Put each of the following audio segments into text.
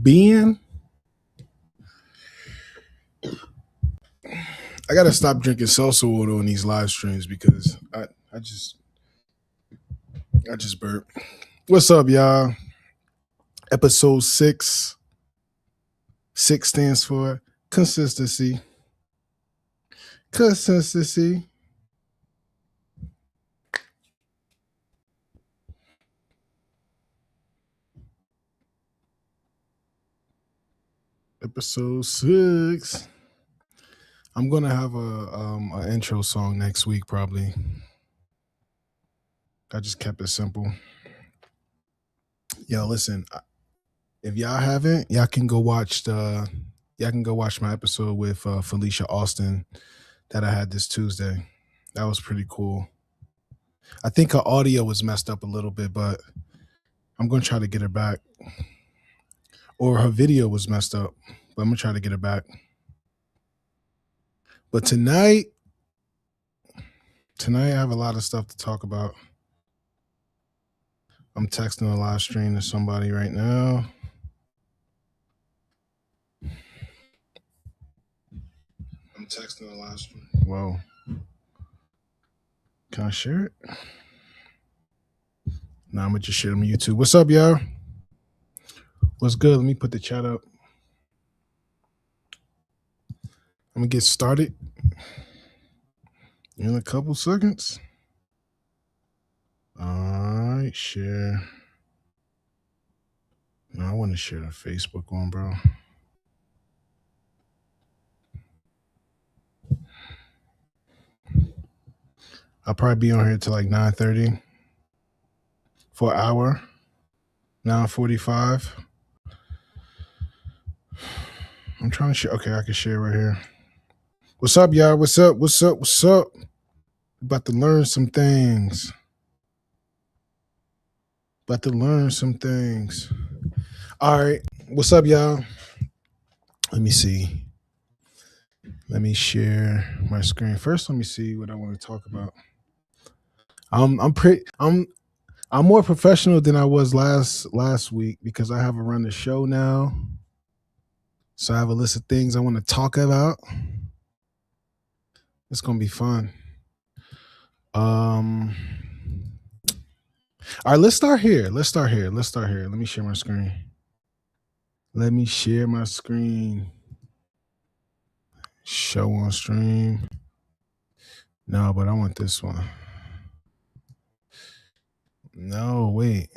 Being, I gotta stop drinking salsa water on these live streams because I just burped. What's up, y'all? Episode 6. 6 stands for consistency. Consistency. Episode 6. I'm gonna have a intro song next week probably. I just kept it simple. Yo, listen, if y'all haven't, y'all can go watch my episode with Felicia Austin that I had this Tuesday. That was pretty cool. I think her audio was messed up a little bit, but I'm gonna try to get her back. Or her video was messed up, but I'm gonna try to get her back. But tonight I have a lot of stuff to talk about. I'm texting a live stream to somebody right now. Whoa. Can I share it? No, I'm gonna just share it on YouTube. What's up, y'all? What's good? Let me put the chat up. I'm gonna get started in a couple seconds. All right, share. No, I want to share the Facebook one, bro. I'll probably be on here till like 9:30 for an hour. 9:45. I'm trying to share. Okay, I can share right here. What's up, y'all? What's up? What's up? What's up? About to learn some things. All right. What's up, y'all? Let me see. Let me share my screen. First, let me see what I want to talk about. I'm more professional than I was last week because I have a run the show now. So I have a list of things I want to talk about. It's gonna be fun. All right, let's start here. Let me share my screen. Show on stream. No, but I want this one. No, wait.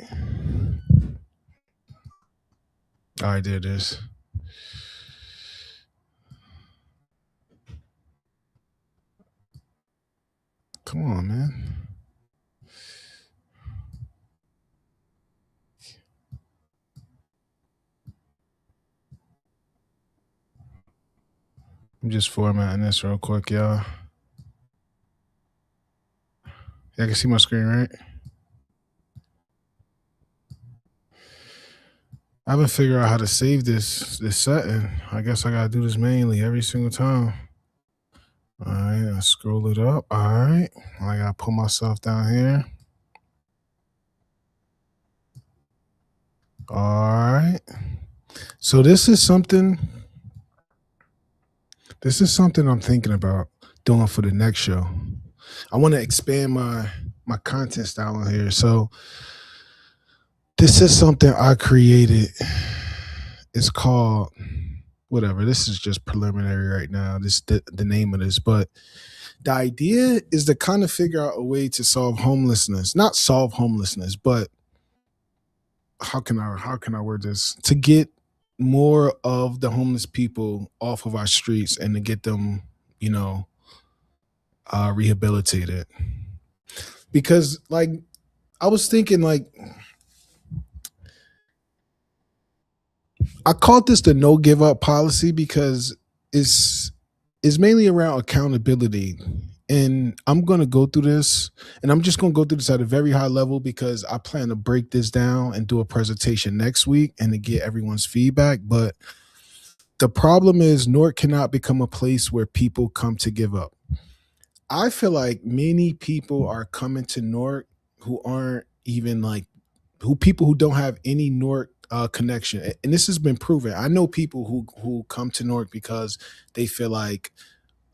All right, there it is. Come on, man. I'm just formatting this real quick, y'all. Y'all can see my screen, right? I haven't figured out how to save this setting. I guess I gotta do this manually every single time. All right, I scroll it up. All right, I gotta put myself down here. All right. So this is something I'm thinking about doing for the next show. I want to expand my content style on here. So this is something I created. It's called whatever. This is just preliminary right now. This the name of this, but the idea is to kind of figure out a way to solve homelessness. Not solve homelessness, but how can I word this? To get more of the homeless people off of our streets and to get them, rehabilitated. Because like I was thinking, like I called this the no give up policy because it's mainly around accountability. And I'm going to go through this, and I'm just going to go through this at a very high level because I plan to break this down and do a presentation next week and to get everyone's feedback. But the problem is Newark cannot become a place where people come to give up. I feel like many people are coming to Newark who aren't even like people who don't have any Newark connection, and this has been proven. I know people who come to Newark because they feel like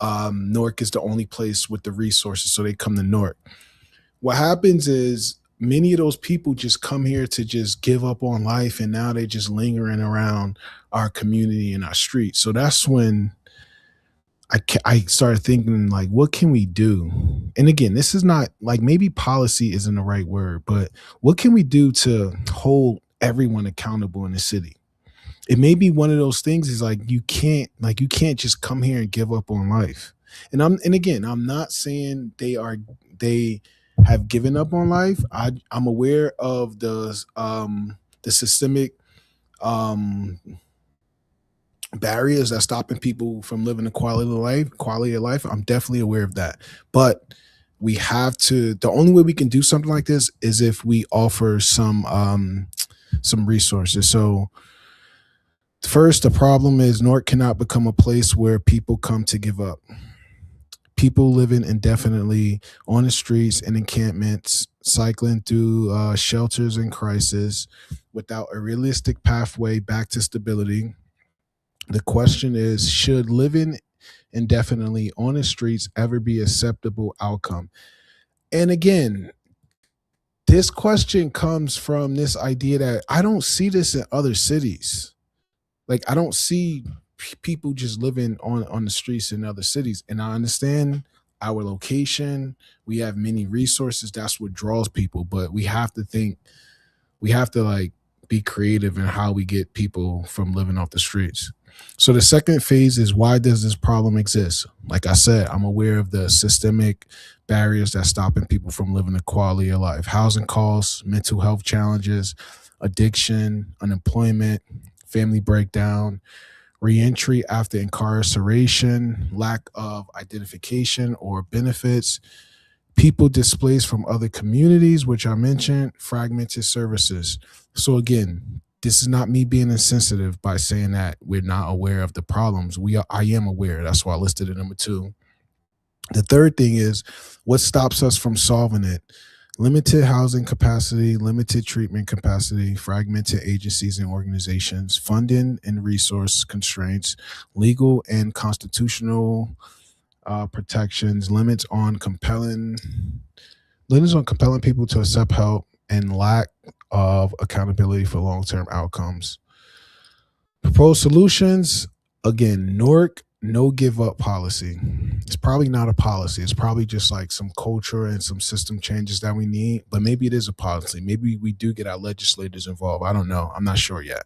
Newark is the only place with the resources, so they come to Newark. What happens is many of those people just come here to just give up on life, and now they're just lingering around our community and our streets. So that's when I started thinking, like, what can we do? And again, this is not like, maybe policy isn't the right word, but what can we do to hold everyone accountable in the city? It may be one of those things is like, you can't just come here and give up on life. And again, I'm not saying they have given up on life. I'm aware of the systemic um barriers that's stopping people from living a quality of life. I'm definitely aware of that. But we have to, the only way we can do something like this is if we offer some resources. So first, the problem is Newark cannot become a place where people come to give up. People living indefinitely on the streets and encampments, cycling through shelters in crisis without a realistic pathway back to stability. The question is, should living indefinitely on the streets ever be acceptable outcome? And again, this question comes from this idea that I don't see this in other cities. Like, I don't see people just living on the streets in other cities. And I understand our location. We have many resources. That's what draws people. But we have to like be creative in how we get people from living off the streets. So the second phase is, why does this problem exist? Like I said, I'm aware of the systemic barriers that's stopping people from living a quality of life: housing costs, mental health challenges, addiction, unemployment, family breakdown, reentry after incarceration, lack of identification or benefits, people displaced from other communities, which I mentioned, fragmented services. So again, this is not me being insensitive by saying that we're not aware of the problems. I am aware. That's why I listed it number two. The third thing is, what stops us from solving it? Limited housing capacity, limited treatment capacity, fragmented agencies and organizations, funding and resource constraints, legal and constitutional protections, limits on compelling people to accept help, and lack of accountability for long-term outcomes. Proposed solutions, again, Newark no give up policy. It's probably not a policy. It's probably just like some culture and some system changes that we need, but maybe it is a policy. Maybe we do get our legislators involved. I don't know. I'm not sure yet.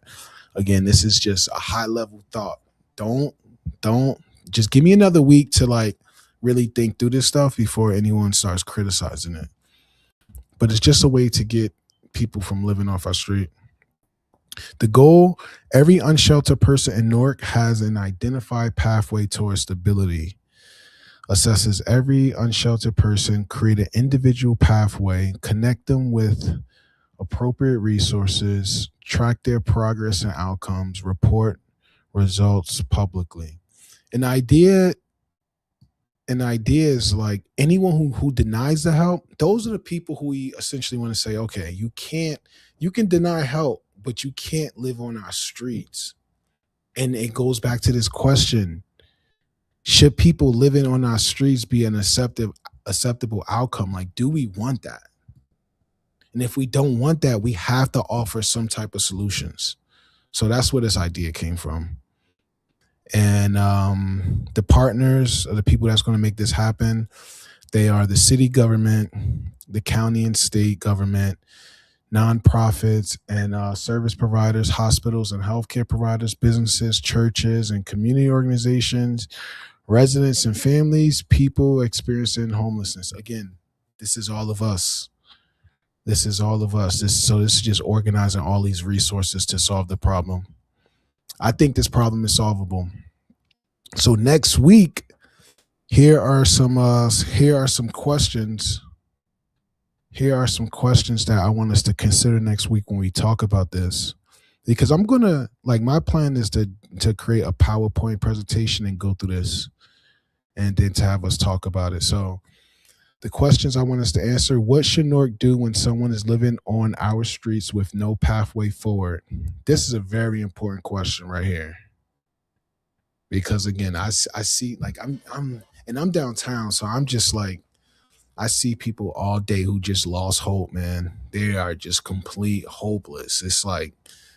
Again, this is just a high level thought. Don't just give me another week to like really think through this stuff before anyone starts criticizing it. But it's just a way to get people from living off our street. The goal: every unsheltered person in Newark has an identified pathway towards stability. Assesses every unsheltered person, create an individual pathway, connect them with appropriate resources, track their progress and outcomes, report results publicly. An idea is like, anyone who denies the help, those are the people who we essentially want to say, okay, you can deny help, but you can't live on our streets. And it goes back to this question: should people living on our streets be an acceptable outcome? Like, do we want that? And if we don't want that, we have to offer some type of solutions. So that's where this idea came from. And the partners are the people that's going to make this happen. They are the city government, the county and state government, nonprofits and service providers, hospitals and healthcare providers, businesses, churches and community organizations, residents and families, people experiencing homelessness. Again, this is all of us. This is all of us. This is just organizing all these resources to solve the problem. I think this problem is solvable. So next week, here are some questions. Here are some questions that I want us to consider next week when we talk about this. Because I'm gonna, like, my plan is to create a PowerPoint presentation and go through this, and then to have us talk about it. So The questions I want us to answer: what should Newark do when someone is living on our streets with no pathway forward? This is a very important question right here. Because again, I see, like, I'm downtown, so I'm just like, I see people all day who just lost hope, man. They are just complete hopeless. It's like,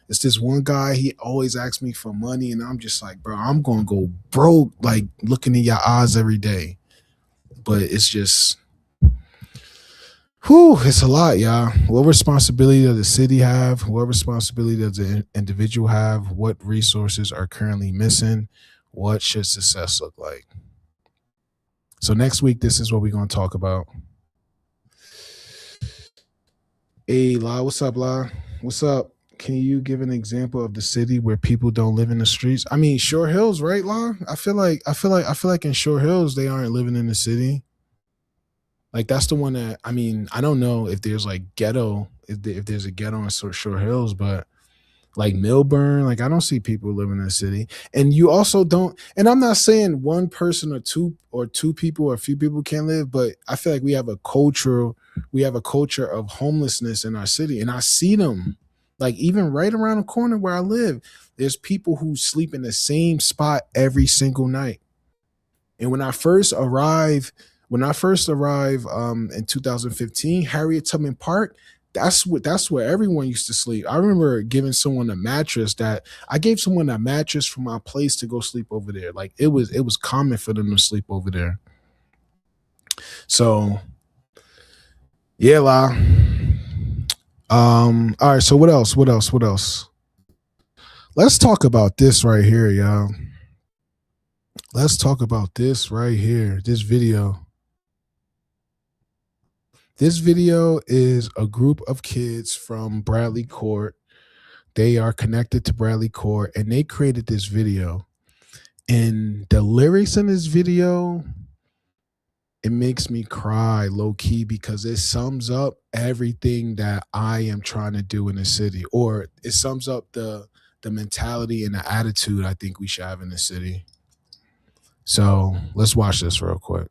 it's this one guy, he always asks me for money, and I'm just like, bro, I'm gonna go broke, like, looking in your eyes every day. But it's just, whew, it's a lot, y'all. What responsibility does the city have? What responsibility does the individual have? What resources are currently missing? What should success look like? So next week, this is what we're going to talk about. Hey, La, what's up, La? What's up? Can you give an example of the city where people don't live in the streets? I mean, Shore Hills, right, La? I feel like in Shore Hills they aren't living in the city. Like, that's the one that, I mean, I don't know if there's like ghetto, if there's a ghetto in Shore Hills, but like Milburn, like, I don't see people living in the city. And you also don't, and I'm not saying one person or two people or a few people can't live, but I feel like we have a culture of homelessness in our city. And I see them, like, even right around the corner where I live, there's people who sleep in the same spot every single night. And when I first arrived in 2015, Harriet Tubman Park, that's where everyone used to sleep. I remember giving someone a mattress from my place to go sleep over there. Like, it was common for them to sleep over there. So yeah, La. All right, so what else? Let's talk about this right here, y'all. Let's talk about this right here. This video. This video is a group of kids from Bradley Court. They are connected to Bradley Court, and they created this video. And the lyrics in this video, it makes me cry low key, because it sums up everything that I am trying to do in the city, or it sums up the mentality and the attitude I think we should have in the city. So let's watch this real quick.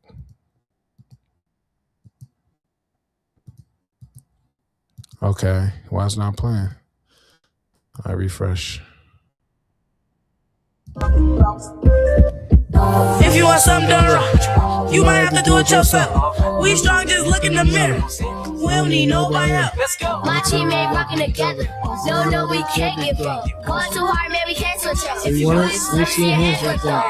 Okay, why it's not playing? I refresh. If you want something done right, you might have to do it yourself. We strong, just look in the mirror. We don't need nobody else. Let's go. My team ain't rocking together. No, we can't give up. Going too hard, man, we can't switch up. If you want it, let me see your hands right there.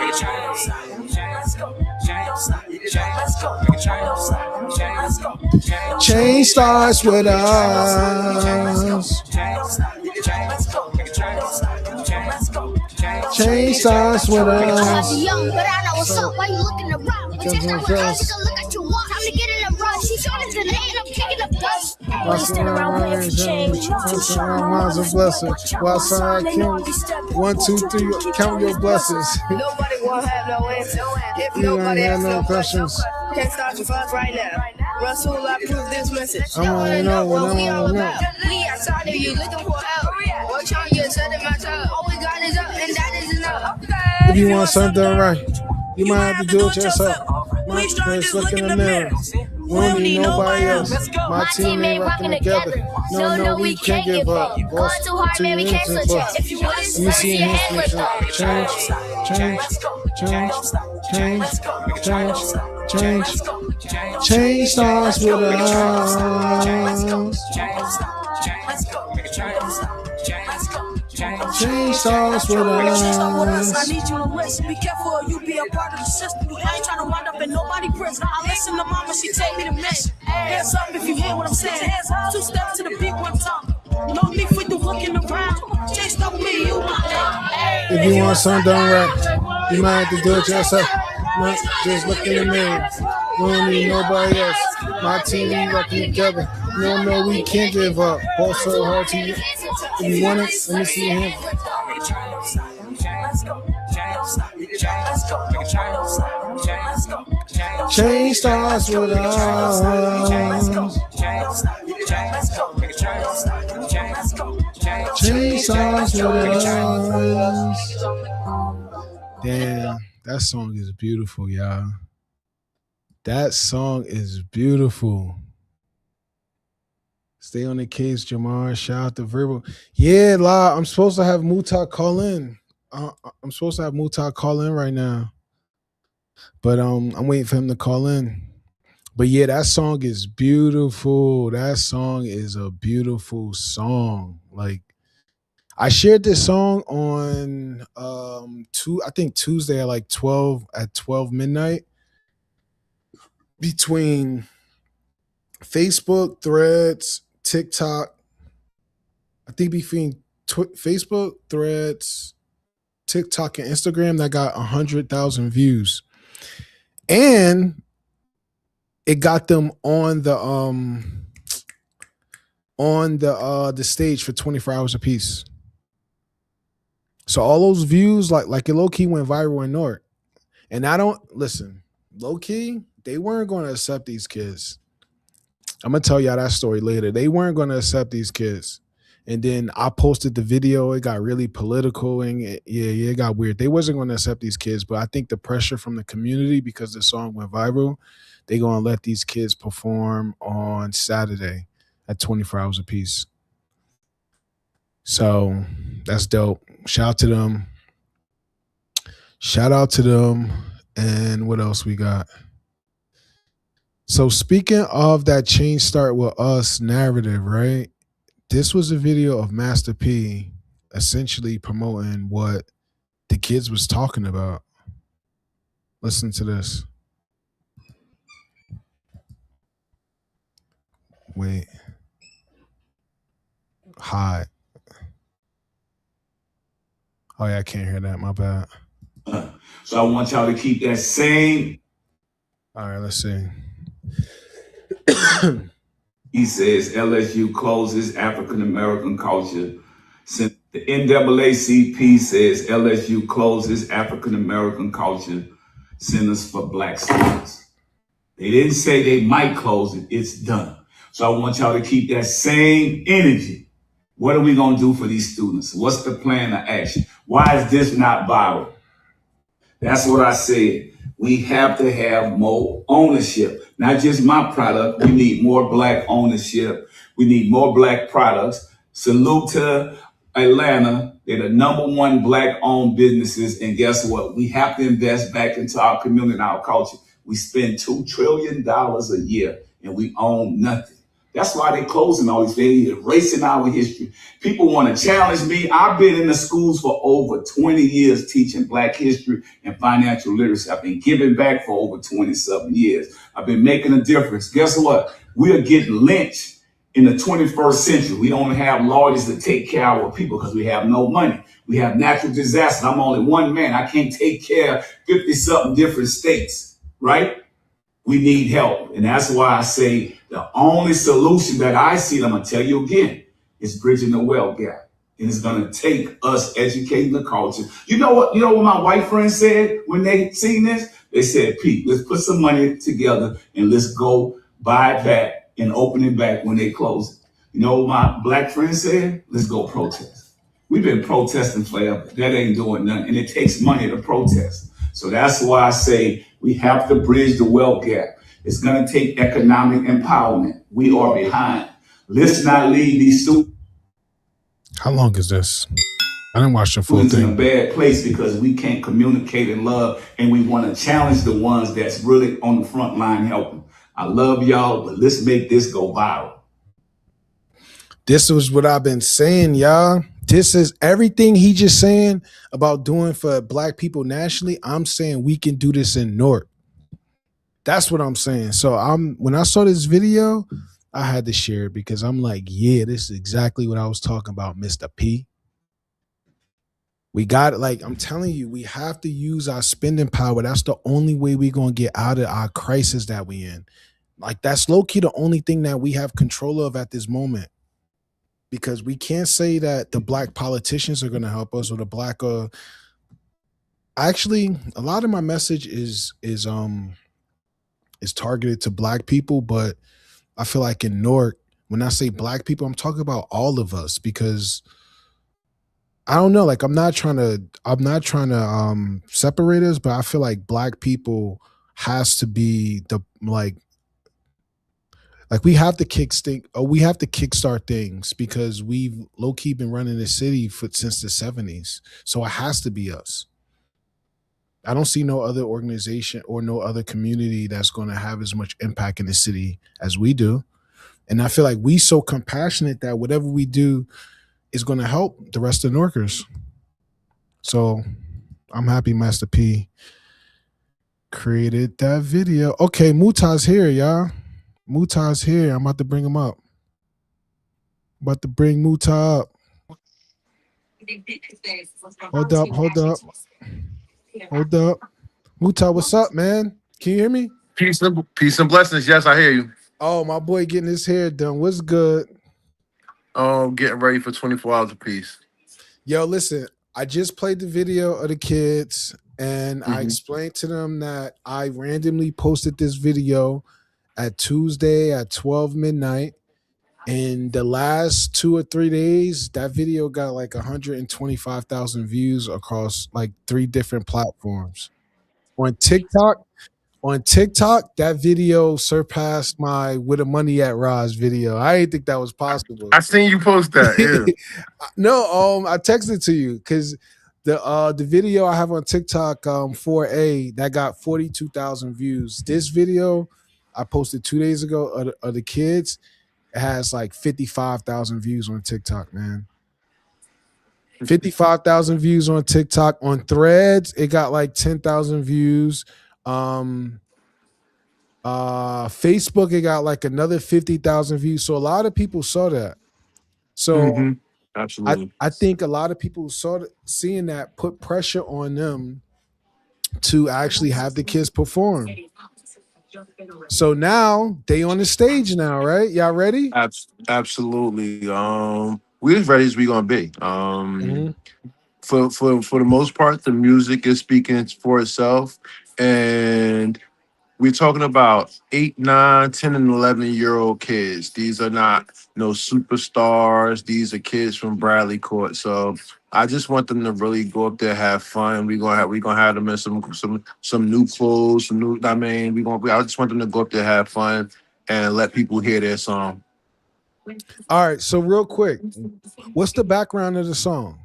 Change starts with us. Change starts with us. I'm young, but I know what's up. Why you looking around? But just not with us. Take a look at your wall. Time to get in a rush. She's short as the lane. I'm kicking up dust. Why you stand around waiting for change? Miles of blessings. While some count 1, 2, 3, count your blessings. Nobody won't have no answer. If You don't nobody have has no no questions. can't start your fuss right now. Russell, I prove this message. I wanna know what we all know. about. We outside of you looking for help. What y'all you said in my top. All we got is up, and that is enough. If you want something right, you might have to do it yourself. My friends look in the mirror. We don't need nobody else. My team ain't rocking together. No, we can't give up. Going too hard, man, we can't switch up. If you want Let me see your hands, make sure. Change. Change starts with us. Change starts with us. I need you to listen. Be careful or you be a part of the system. I ain't trying to wind up in nobody prison. I listen to mama, she take me to mission. Hands up if you hear what I'm saying. 2 steps to the beat, 1 time. No need for you looking around. Chase up me, you my If you want something done right, you might have to do it yourself. Not just look in the mirror. We don't need nobody else. My team ain't rocking together. No, we can't give up. Both so hard to you. If you want it, let me see your hand. Change starts with us. Change starts with us. Damn, that song is beautiful, y'all. That song is beautiful. Stay on the case, Jamar. Shout out to Verbal. Yeah, La, I'm supposed to have Muta call in. I'm supposed to have Muta call in right now, but I'm waiting for him to call in. But yeah, that song is beautiful. That song is a beautiful song. Like I shared this song on I think Tuesday at like 12 midnight between Facebook, Threads, TikTok. I think between Facebook, Threads, TikTok, and Instagram that got 100,000 views, and it got them on the stage for 24 hours apiece. So all those views, like it low key went viral in Newark. And I don't listen, low key, they weren't going to accept these kids. I'm gonna tell y'all that story later. They weren't going to accept these kids. And then I posted the video. It got really political and it got weird. They wasn't going to accept these kids, but I think the pressure from the community because the song went viral, they going to let these kids perform on Saturday at 24 hours apiece. So that's dope. Shout out to them. Shout out to them. And what else we got? So speaking of that change start with us narrative, right? This was a video of Master P essentially promoting what the kids was talking about. Listen to this. Wait. Hi. Oh yeah, I can't hear that. My bad. So I want y'all to keep that same. All right, let's see. He says LSU closes African American culture. Since the NAACP says LSU closes African American culture centers for Black students. They didn't say they might close it. It's done. So I want y'all to keep that same energy. What are we going to do for these students? What's the plan of action? Why is this not viral? That's what I said. We have to have more ownership, not just my product. We need more Black ownership. We need more Black products. Salute to Atlanta. They're the #1 Black owned businesses. And guess what? We have to invest back into our community and our culture. We spend $2 trillion a year and we own nothing. That's why they're closing all these things, erasing our history. People want to challenge me. I've been in the schools for over 20 years teaching Black history and financial literacy. I've been giving back for over 27 years. I've been making a difference. Guess what? We're getting lynched in the 21st century. We don't have lawyers to take care of our people because we have no money. We have natural disasters. I'm only one man. I can't take care of 50-something different states, right? We need help. And that's why I say the only solution that I see, and I'm going to tell you again, is bridging the wealth gap. And it's going to take us educating the culture. You know what my white friends said when they seen this? They said, Pete, let's put some money together and let's go buy it back and open it back when they close it. You know what my Black friends said? Let's go protest. We've been protesting forever. That ain't doing nothing. And it takes money to protest. So that's why I say we have to bridge the wealth gap. It's going to take economic empowerment. We are behind. Let's not leave these students. How long is this? I didn't watch the full in thing. a bad place because we can't communicate and love, and we want to challenge the ones that's really on the front line helping. I love y'all, but let's make this go viral. This was what I've been saying, y'all. This is everything he just saying about doing for Black people nationally. I'm saying we can do this in Newark. That's what I'm saying. So when I saw this video, I had to share it because I'm like, yeah, this is exactly what I was talking about, Mr. P. We got it. Like I'm telling you, we have to use our spending power. That's the only way we're gonna get out of our crisis that we in. Like that's low key the only thing that we have control of at this moment. Because we can't say that the Black politicians are going to help us or the Black actually a lot of my message is targeted to Black people, but I feel like in Newark, when I say Black people, I'm talking about all of us because I don't know, like I'm not trying to separate us, but I feel like Black people has to be the like we have to we have to kickstart things because we've low key been running the city since the 70s. So it has to be us. I don't see no other organization or no other community that's going to have as much impact in the city as we do. And I feel like we so compassionate that whatever we do is going to help the rest of the Norkers. So I'm happy Master P created that video. Okay, Muta's here, y'all. Muta's here. I'm about to bring him up. About to bring Muta up. Hold up, hold up, hold up. Muta, what's up, man? Can you hear me? Peace and blessings. Yes, I hear you. Oh, my boy getting his hair done. What's good? Getting ready for 24 hours apiece. Yo, listen, I just played the video of the kids and I Mhm. explained to them that I randomly posted this video at Tuesday at 12 midnight. In the last 2 or 3 days, that video got like 125,000 views across like 3 different platforms. On TikTok, that video surpassed my "Where the Money at" Roz video. I didn't think that was possible. I seen you post that. Yeah. No, I texted it to you because the video I have on TikTok 4A that got 42,000 views. This video I posted 2 days ago of the kids. It has like 55,000 views on TikTok, man. 55,000 views on TikTok. On Threads, it got like 10,000 views. Facebook, it got like another 50,000 views. So a lot of people saw that. So hmm Absolutely. I think a lot of people seeing that put pressure on them to actually have the kids perform. So now they on the stage now, right? Y'all ready? Absolutely. We as ready as we gonna be. Mm-hmm. For the most part, the music is speaking for itself, and we're talking about 8, 9, 10, and 11-year-old kids. These are not no superstars. These are kids from Bradley Court. So I just want them to really go up there, have fun. We gonna have them in some new clothes, some new. I mean, I just want them to go up there, have fun, and let people hear their song. All right. So real quick, what's the background of the song?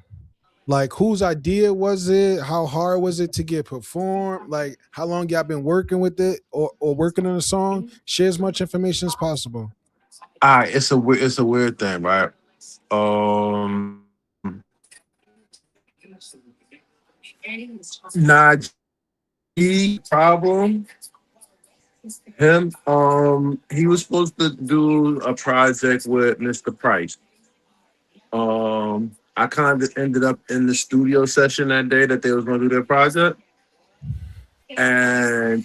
Like whose idea was it? How hard was it to get performed? Like how long y'all been working with it or working on the song? Share as much information as possible. All right, it's a weird thing, right? Um, Najee problem. Him, he was supposed to do a project with Mr. Price. I kind of ended up in the studio session that day that they was going to do their project, and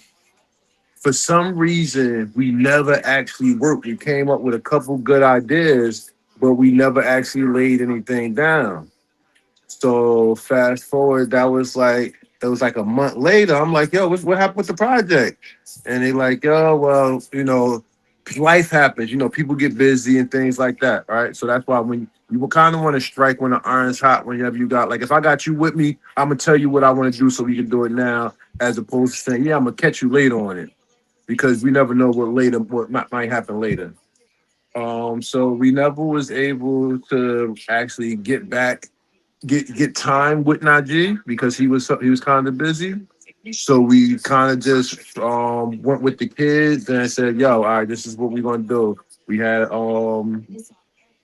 for some reason we never actually worked. We came up with a couple good ideas, but we never actually laid anything down. So fast forward, it was like a month later. I'm like, yo, what happened with the project? And they like, yo, well, life happens. People get busy and things like that. Right. So that's why when you will kind of want to strike when the iron's hot, whenever you got, like, if I got you with me, I'm gonna tell you what I want to do so we can do it now, as opposed to saying, yeah, I'm gonna catch you later on it, because we never know what might happen later. So we never was able to actually get time with Najee because he was kind of busy. So we kind of just went with the kids and said, "Yo, all right, this is what we're gonna do." We had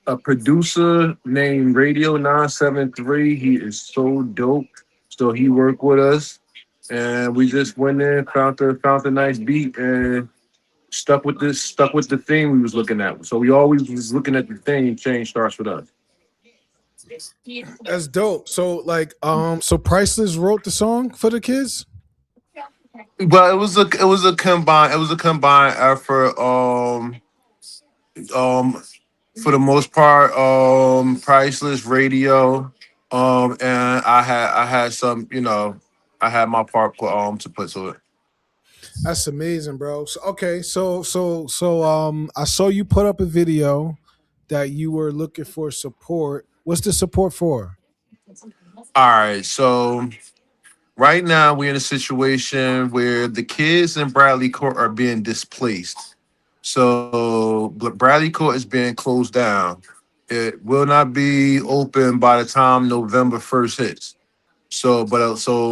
a producer named Radio 973. He is so dope. So he worked with us, and we just went in, found a nice beat, and stuck with the theme we was looking at. So we always was looking at the theme. Change starts with us. That's dope. So like so Priceless wrote the song for the kids? But it was a combined effort. Um, for the most part, Priceless Radio. And I had some, I had my part to put to it. That's amazing, bro. So okay, so I saw you put up a video that you were looking for support. What's the support for? All right, so right now we're in a situation where the kids in Bradley Court are being displaced. So Bradley Court is being closed down. It will not be open by the time November 1st hits. So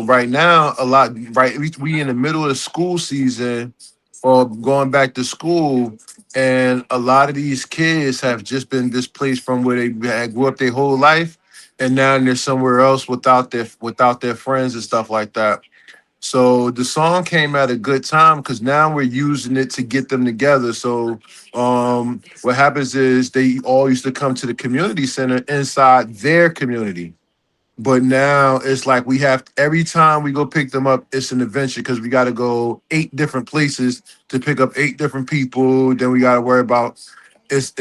right now, a lot right we in the middle of the school season or going back to school, and a lot of these kids have just been displaced from where they had grew up their whole life, and now they're somewhere else without their friends and stuff like that. So the song came at a good time because now we're using it to get them together. So what happens is they all used to come to the community center inside their community. But now it's like we have every time we go pick them up, it's an adventure because we got to go 8 different places to pick up 8 different people. Then we got to worry about it's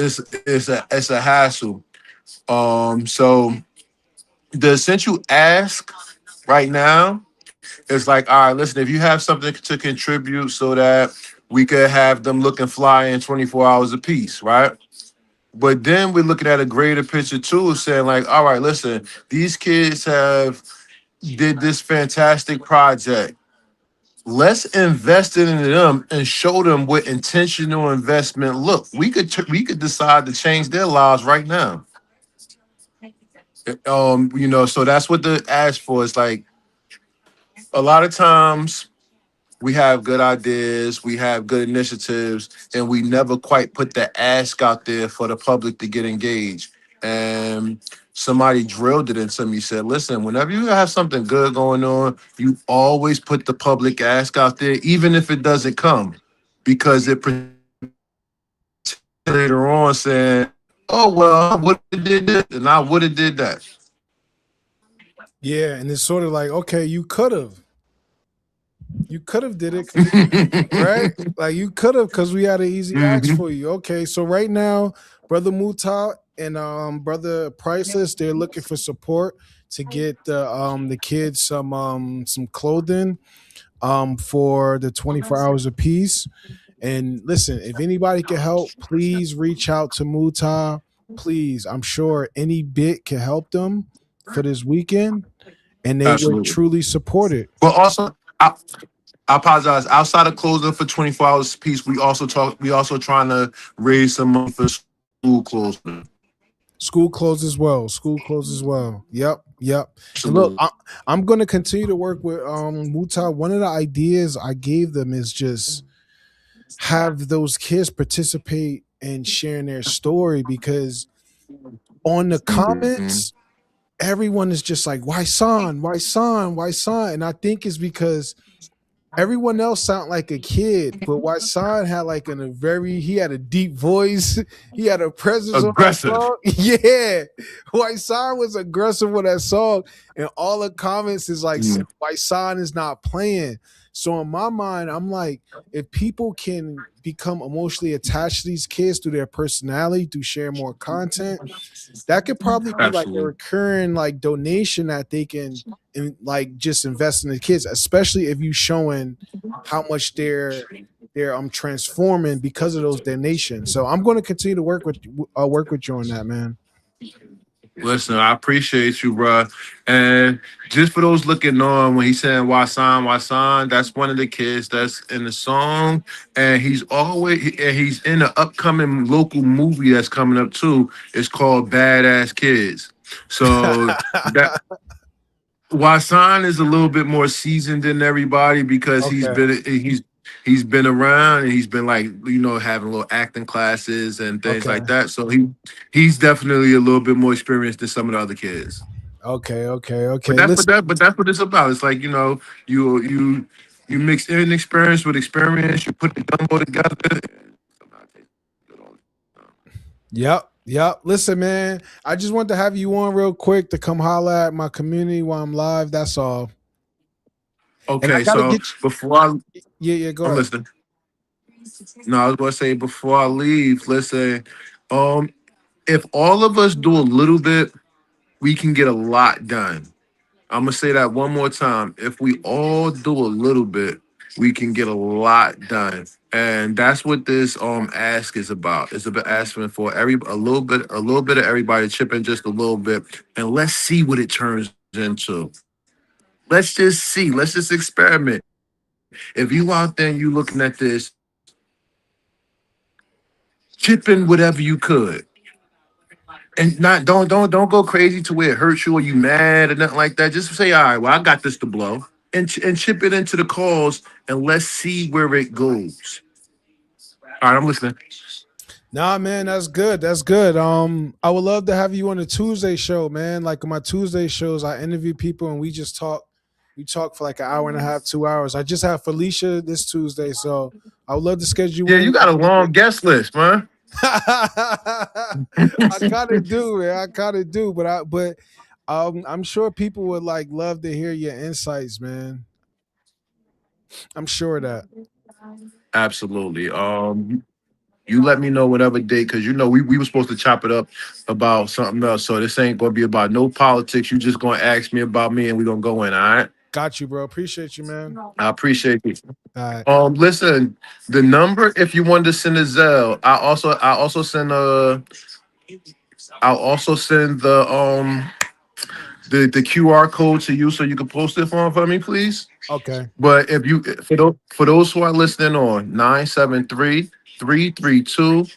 a hassle. So the essential ask right now is like, all right, listen, if you have something to contribute so that we could have them looking fly in 24 hours apiece, right? But then we're looking at a greater picture too, saying like, all right, listen, these kids have did this fantastic project. Let's invest in them and show them what intentional investment look. We could decide to change their lives right now. So that's what the ask for. It's like a lot of times we have good ideas, we have good initiatives, and we never quite put the ask out there for the public to get engaged. And somebody drilled it into me, said, listen, whenever you have something good going on, you always put the public ask out there, even if it doesn't come, because it later on saying, oh, well, I would have did this and I would have did that. Yeah, and it's sort of like, okay, you could have did it, right? Like you could have, because we had an easy ask Mhm. for you. Okay, so right now, brother Muta and brother Priceless, they're looking for support to get the kids some clothing for the 24 hours of peace. And listen, if anybody can help, please reach out to Muta. Please, I'm sure any bit can help them for this weekend, and they would Absolutely. truly support it. But also, I apologize. Outside of closing for 24 hours piece, we also talk. We also trying to raise some money for school closing. School closed as well. School closed as well. Yep, yep. And look, Absolutely. I'm going to continue to work with Muta. One of the ideas I gave them is just have those kids participate in sharing their story, because on the Mhm. comments, everyone is just like, why son? Why son? Why son? And I think it's because everyone else sound like a kid, but Wasan had like he had a deep voice. He had a presence on that Aggressive. song. Yeah. Wasan was aggressive with that song. And all the comments is like, Mm, Wasan is not playing. So in my mind, I'm like, if people can become emotionally attached to these kids through their personality, through sharing more content, that could probably be like a absolutely. recurring like donation that they can like just invest in the kids, especially if you showing how much they're transforming because of those donations. So I'm going to continue to work with you on that, man. Listen, I appreciate you, bro. And just for those looking on, when he's saying Wasan, Wasan, that's one of the kids that's in the song, and he's in the upcoming local movie that's coming up too. It's called Badass Kids. So that Wasan is a little bit more seasoned than everybody because Okay. he's been around and he's been like having little acting classes and things Okay. like that. So he's definitely a little bit more experienced than some of the other kids. Okay. Okay. But Okay. that but Listen. that but that's what it's about. It's like you mix inexperience with experience. You put the gumbo together. Yep. Yep. Listen, man. I just want to have you on real quick to come holler at my community while I'm live. That's all. And I Okay, gotta so get before yeah, yeah, go I'm ahead. listening. No, I was going to say before I leave. Listen, um, if all of us do a little bit, we can get a lot done. I'm gonna say that one more time. If we all do a little bit, we can get a lot done. And that's what this ask is about. It's about asking for a little bit of everybody to chip in just a little bit, and let's see what it turns into. Let's just see. Let's just experiment. If you out there and you looking at this, chip in whatever you could. And not don't go crazy to where it hurts you or you mad or nothing like that. Just say, all right, well, I got this to blow. And chip it into the cause and let's see where it goes. All right, I'm listening. Nah, man, that's good. That's good. I would love to have you on a Tuesday show, man. Like on my Tuesday shows, I interview people and we just talk. We talk for like an hour and a half, 2 hours. I just have Felicia this Tuesday, so I would love to schedule you Yeah, you in. got a long guest list, man. I kind of do, man. I kind of do, but I'm sure people would like love to hear your insights, man. I'm sure of that. Absolutely. You let me know whatever day, because we were supposed to chop it up about something else. So this ain't gonna be about no politics. You just gonna ask me about me and we're gonna go in, all right? Got you, bro. Appreciate you, man. I appreciate it. All right. Listen, the number if you wanted to send a Zelle, I'll also send the QR code to you so you can post it for me, please. Okay. But if you for those who are listening on 973-332,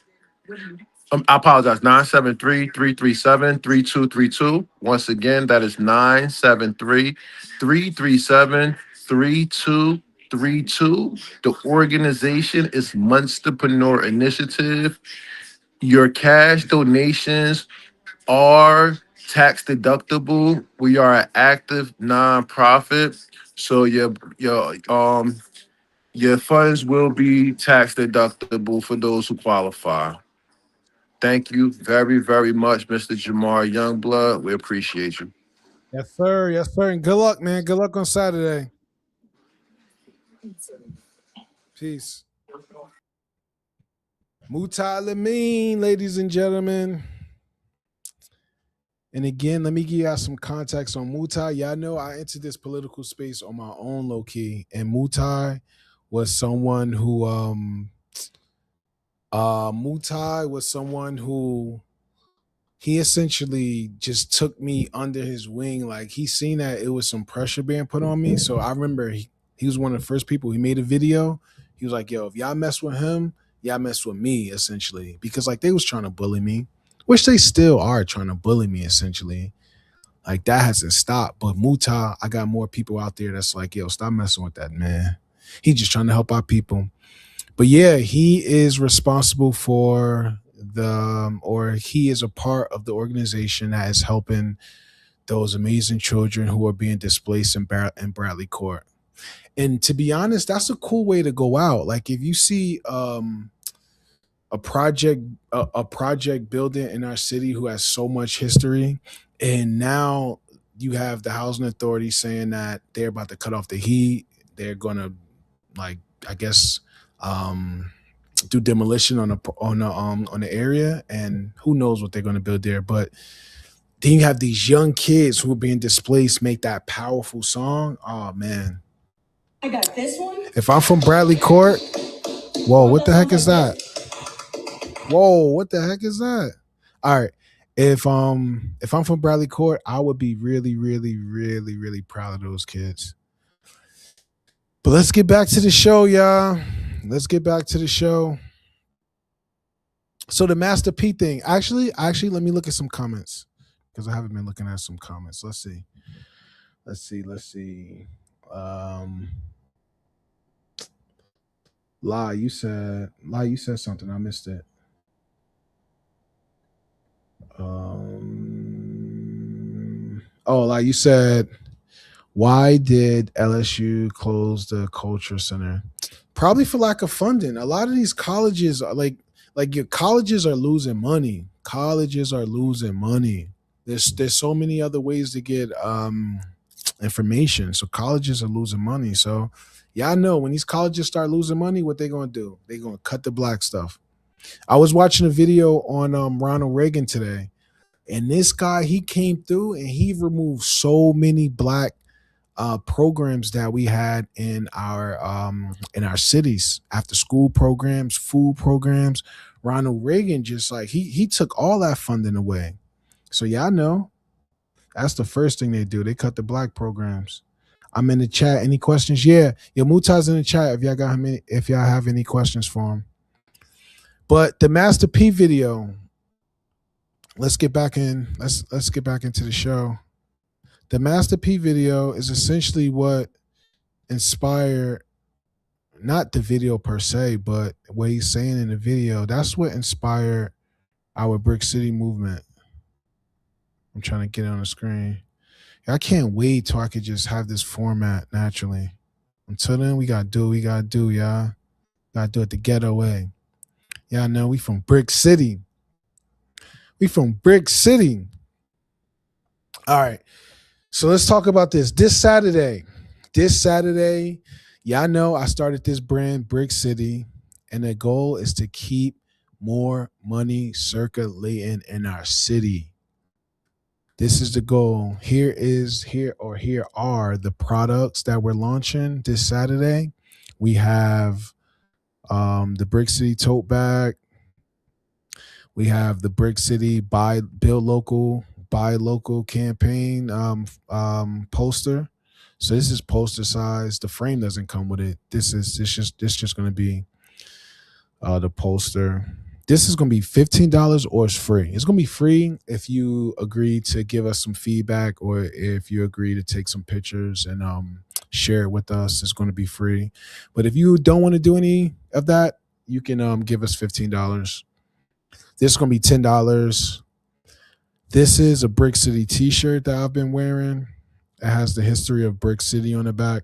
I apologize, 973-337-3232. Once again, that is 973-337-3232. The organization is Munsterpreneur Initiative. Your cash donations are tax deductible. We are an active nonprofit, so your funds will be tax deductible for those who qualify. Thank you very, very much, Mr. Jamar Youngblood. We appreciate you. Yes, sir. Yes, sir. And good luck, man. Good luck on Saturday. Peace. Mutai Lamine, ladies and gentlemen. And again, let me give y'all some context on Mutai. Y'all know I entered this political space on my own low key. And Mutai was someone who Mutai was someone who he essentially just took me under his wing. Like he seen that it was some pressure being put on me. So I remember he was one of the first people. He made a video. He was like, yo, if y'all mess with him, y'all mess with me, essentially. Because like they was trying to bully me, which they still are trying to bully me, essentially. Like that hasn't stopped. But Muta, I got more people out there that's like, yo, stop messing with that, man. He just trying to help our people. But yeah, he is responsible for or he is a part of the organization that is helping those amazing children who are being displaced in Bradley Court. And to be honest, that's a cool way to go out. Like if you see a project building in our city who has so much history, and now you have the housing authority saying that they're about to cut off the heat. They're gonna like I guess do demolition on the area, and who knows what they're going to build there. But then you have these young kids who are being displaced make that powerful song. Oh man, I got this one. if I'm from Bradley Court, whoa, what the heck is that? Whoa, what the heck is that? All right. If I'm from Bradley Court, I would be really, really, really, really proud of those kids. But let's get back to the show, y'all. Let's get back to the show. So the Master P thing. Actually, let me look at some comments because I haven't been looking at some comments. Let's see. Let's see. You said something. I missed it. You said, why did LSU close the culture center? Probably for lack of funding. A lot of these colleges are like your colleges are losing money. Colleges are losing money. There's so many other ways to get information. So colleges are losing money. So y'all know when these colleges start losing money, what they gonna do? They gonna cut the black stuff. I was watching a video on Ronald Reagan today, and this guy he came through and he removed so many black programs that we had in our cities, after school programs, food programs. Ronald Reagan just like he took all that funding away. So yeah, I know that's the first thing they do. They cut the black programs. I'm in the chat. Any questions? Yeah, Muta's in the chat. If y'all have any questions for him. But the Master P video. Let's get back into the show. The Master P video is essentially what inspired, not the video per se, but what he's saying in the video. That's what inspired our Brickcity movement. I'm trying to get it on the screen. I can't wait till I could just have this format naturally. Until then, we gotta do what we gotta do, y'all. Gotta do it the ghetto way. Y'all know we from Brickcity. We from Brickcity. All right. So let's talk about this. This Saturday, y'all know I started this brand, Brickcity, and the goal is to keep more money circulating in our city. This is the goal. Here are the products that we're launching this Saturday. We have the Brickcity tote bag. We have the Brickcity build local, buy local campaign poster. So this is poster size. The frame doesn't come with it. This just going to be the poster. This is going to be $15 or it's free. It's going to be free if you agree to give us some feedback or if you agree to take some pictures and share it with us. It's going to be free. But if you don't want to do any of that, you can give us $15. This is going to be $10. This is a Brickcity t-shirt that I've been wearing. It has the history of Brickcity on the back.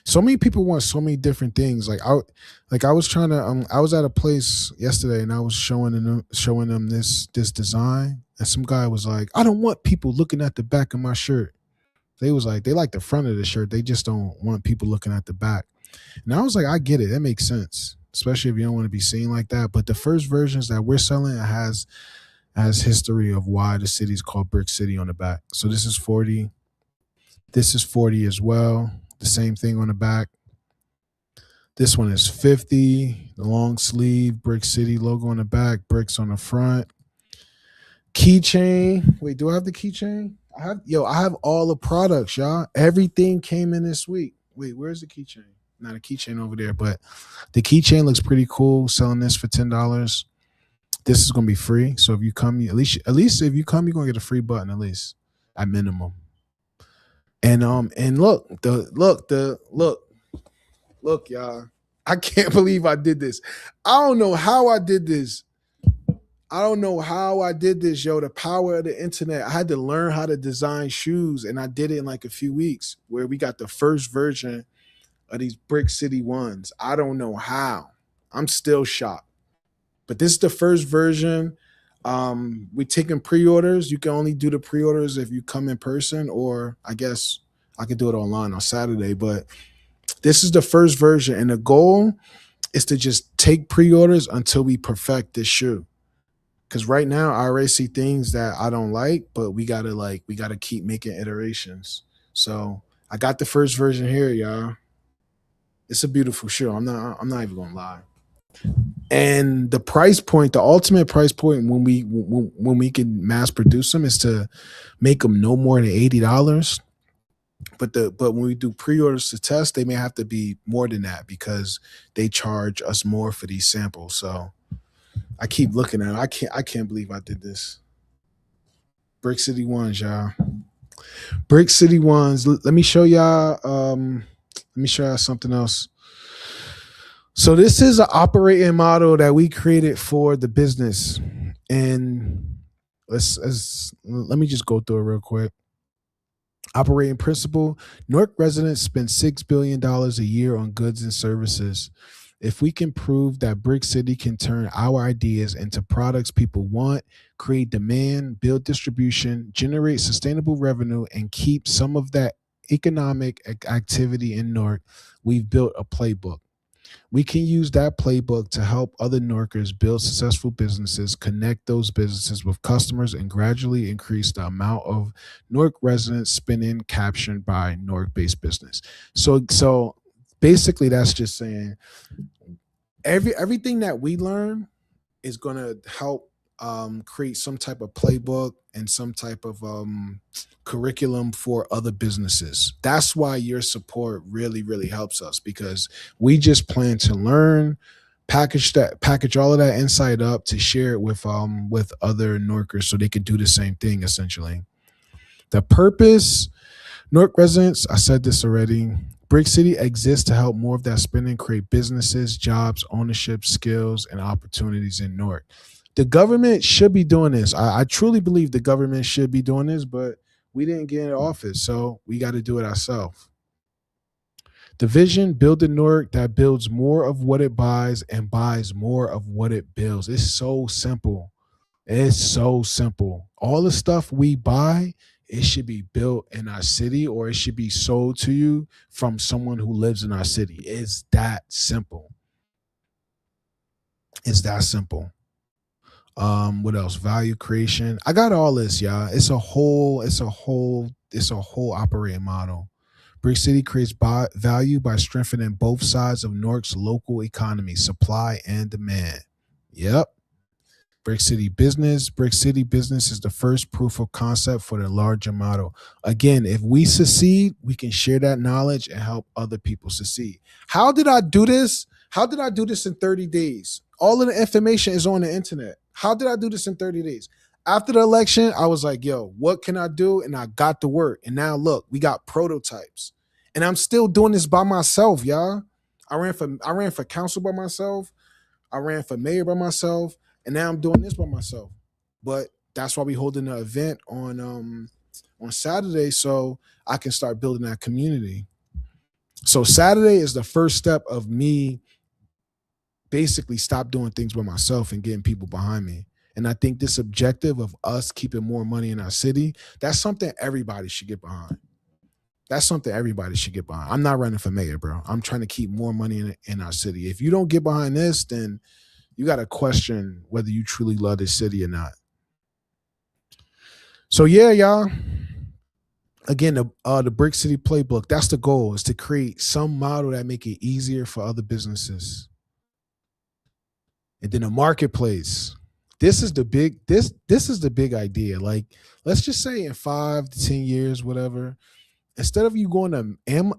So many people want so many different things. I was trying to I was at a place yesterday and I was showing them this design, and some guy was like, I don't want people looking at the back of my shirt. They was like, they like the front of the shirt. They just don't want people looking at the back. And I was like, I get it. That makes sense, especially if you don't want to be seen like that. But the first versions that we're selling, it has history of why the city is called Brickcity on the back. So this is 40. This is 40 as well. The same thing on the back. This one is 50. The long sleeve Brickcity logo on the back, bricks on the front. Keychain. Wait, do I have the keychain? I have all the products, y'all. Everything came in this week. Wait, where's the keychain? Not a keychain over there, but the keychain looks pretty cool. Selling this for $10. This is gonna be free. So if you come, at least if you come, you're gonna get a free button at least, at minimum. And look, y'all. I can't believe I did this. I don't know how I did this. Yo. The power of the internet. I had to learn how to design shoes, and I did it in like a few weeks, where we got the first version of these Brickcity ones. I don't know how. I'm still shocked. But this is the first version. We're taking pre-orders. You can only do the pre-orders if you come in person, or I guess I could do it online on Saturday. But this is the first version, and the goal is to just take pre-orders until we perfect this shoe. Because right now I already see things that I don't like, but we gotta keep making iterations. So I got the first version here, y'all. It's a beautiful shoe. I'm not even gonna lie. And the price point, the ultimate price point when we can mass produce them, is to make them no more than $80. But when we do pre-orders to test, they may have to be more than that because they charge us more for these samples. So I keep looking at it. I can't believe I did this. Brickcity ones, y'all. Brickcity ones. Let me show y'all. Let me show y'all something else. So this is an operating model that we created for the business, and let me just go through it real quick. Operating principle: Newark residents spend $6 billion a year on goods and services. If we can prove that Brickcity can turn our ideas into products people want, create demand, build distribution, generate sustainable revenue, and keep some of that economic activity in Newark, we've built a playbook. We can use that playbook to help other Newarkers build successful businesses, connect those businesses with customers, and gradually increase the amount of Newark residents spending captured by Newark-based business. So basically, that's just saying everything that we learn is going to help create some type of playbook and some type of curriculum for other businesses. That's why your support really, really helps us, because we just plan to learn, package all of that insight up to share it with other Norkers so they could do the same thing essentially. The purpose, Newark residents, I said this already. Brickcity exists to help more of that spending create businesses, jobs, ownership, skills, and opportunities in Newark. The government should be doing this. I truly believe the government should be doing this, but we didn't get in office, so we got to do it ourselves. The vision, build a Newark that builds more of what it buys and buys more of what it builds. It's so simple. It's so simple. All the stuff we buy, it should be built in our city, or it should be sold to you from someone who lives in our city. It's that simple. It's that simple. What else? Value creation. I got all this, y'all. It's a whole operating model. Brick City creates value by strengthening both sides of Newark's local economy, supply and demand. Yep. Brick City Business. Brick City Business is the first proof of concept for the larger model. Again, if we succeed, we can share that knowledge and help other people succeed. How did I do this? How did I do this in 30 days? All of the information is on the internet. How did I do this in 30 days? After the election, I was like, yo, what can I do? And I got to work. And now look, we got prototypes. And I'm still doing this by myself, y'all. I ran for council by myself. I ran for mayor by myself. And now I'm doing this by myself. But that's why we holding the event on Saturday, so I can start building that community. So Saturday is the first step of me basically stop doing things by myself and getting people behind me. And I think this objective of us keeping more money in our city, that's something everybody should get behind. That's something everybody should get behind. I'm not running for mayor, bro. I'm trying to keep more money in our city. If you don't get behind this, then you got to question whether you truly love this city or not. So yeah, y'all. Again, the Brick City playbook, that's the goal, is to create some model that make it easier for other businesses. And then a marketplace. This is the big idea. Like, let's just say in 5 to 10 years, whatever, instead of you going to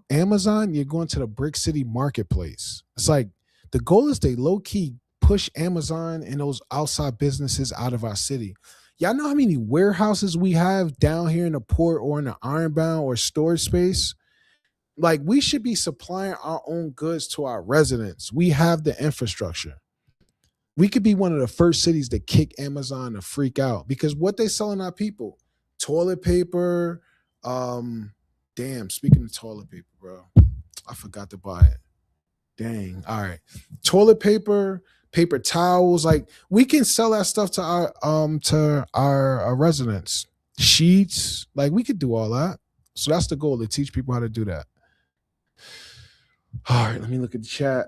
Amazon, you're going to the Brick City marketplace. It's like the goal is they low key push Amazon and those outside businesses out of our city. Y'all know how many warehouses we have down here in the port or in the Ironbound or storage space? Like, we should be supplying our own goods to our residents. We have the infrastructure. We could be one of the first cities to kick Amazon to freak out, because what they selling our people, toilet paper. Damn, speaking of toilet paper, bro, I forgot to buy it. Dang. All right. Toilet paper, paper towels. Like, we can sell that stuff to our residents. Sheets. Like, we could do all that. So that's the goal, to teach people how to do that. All right, let me look at the chat.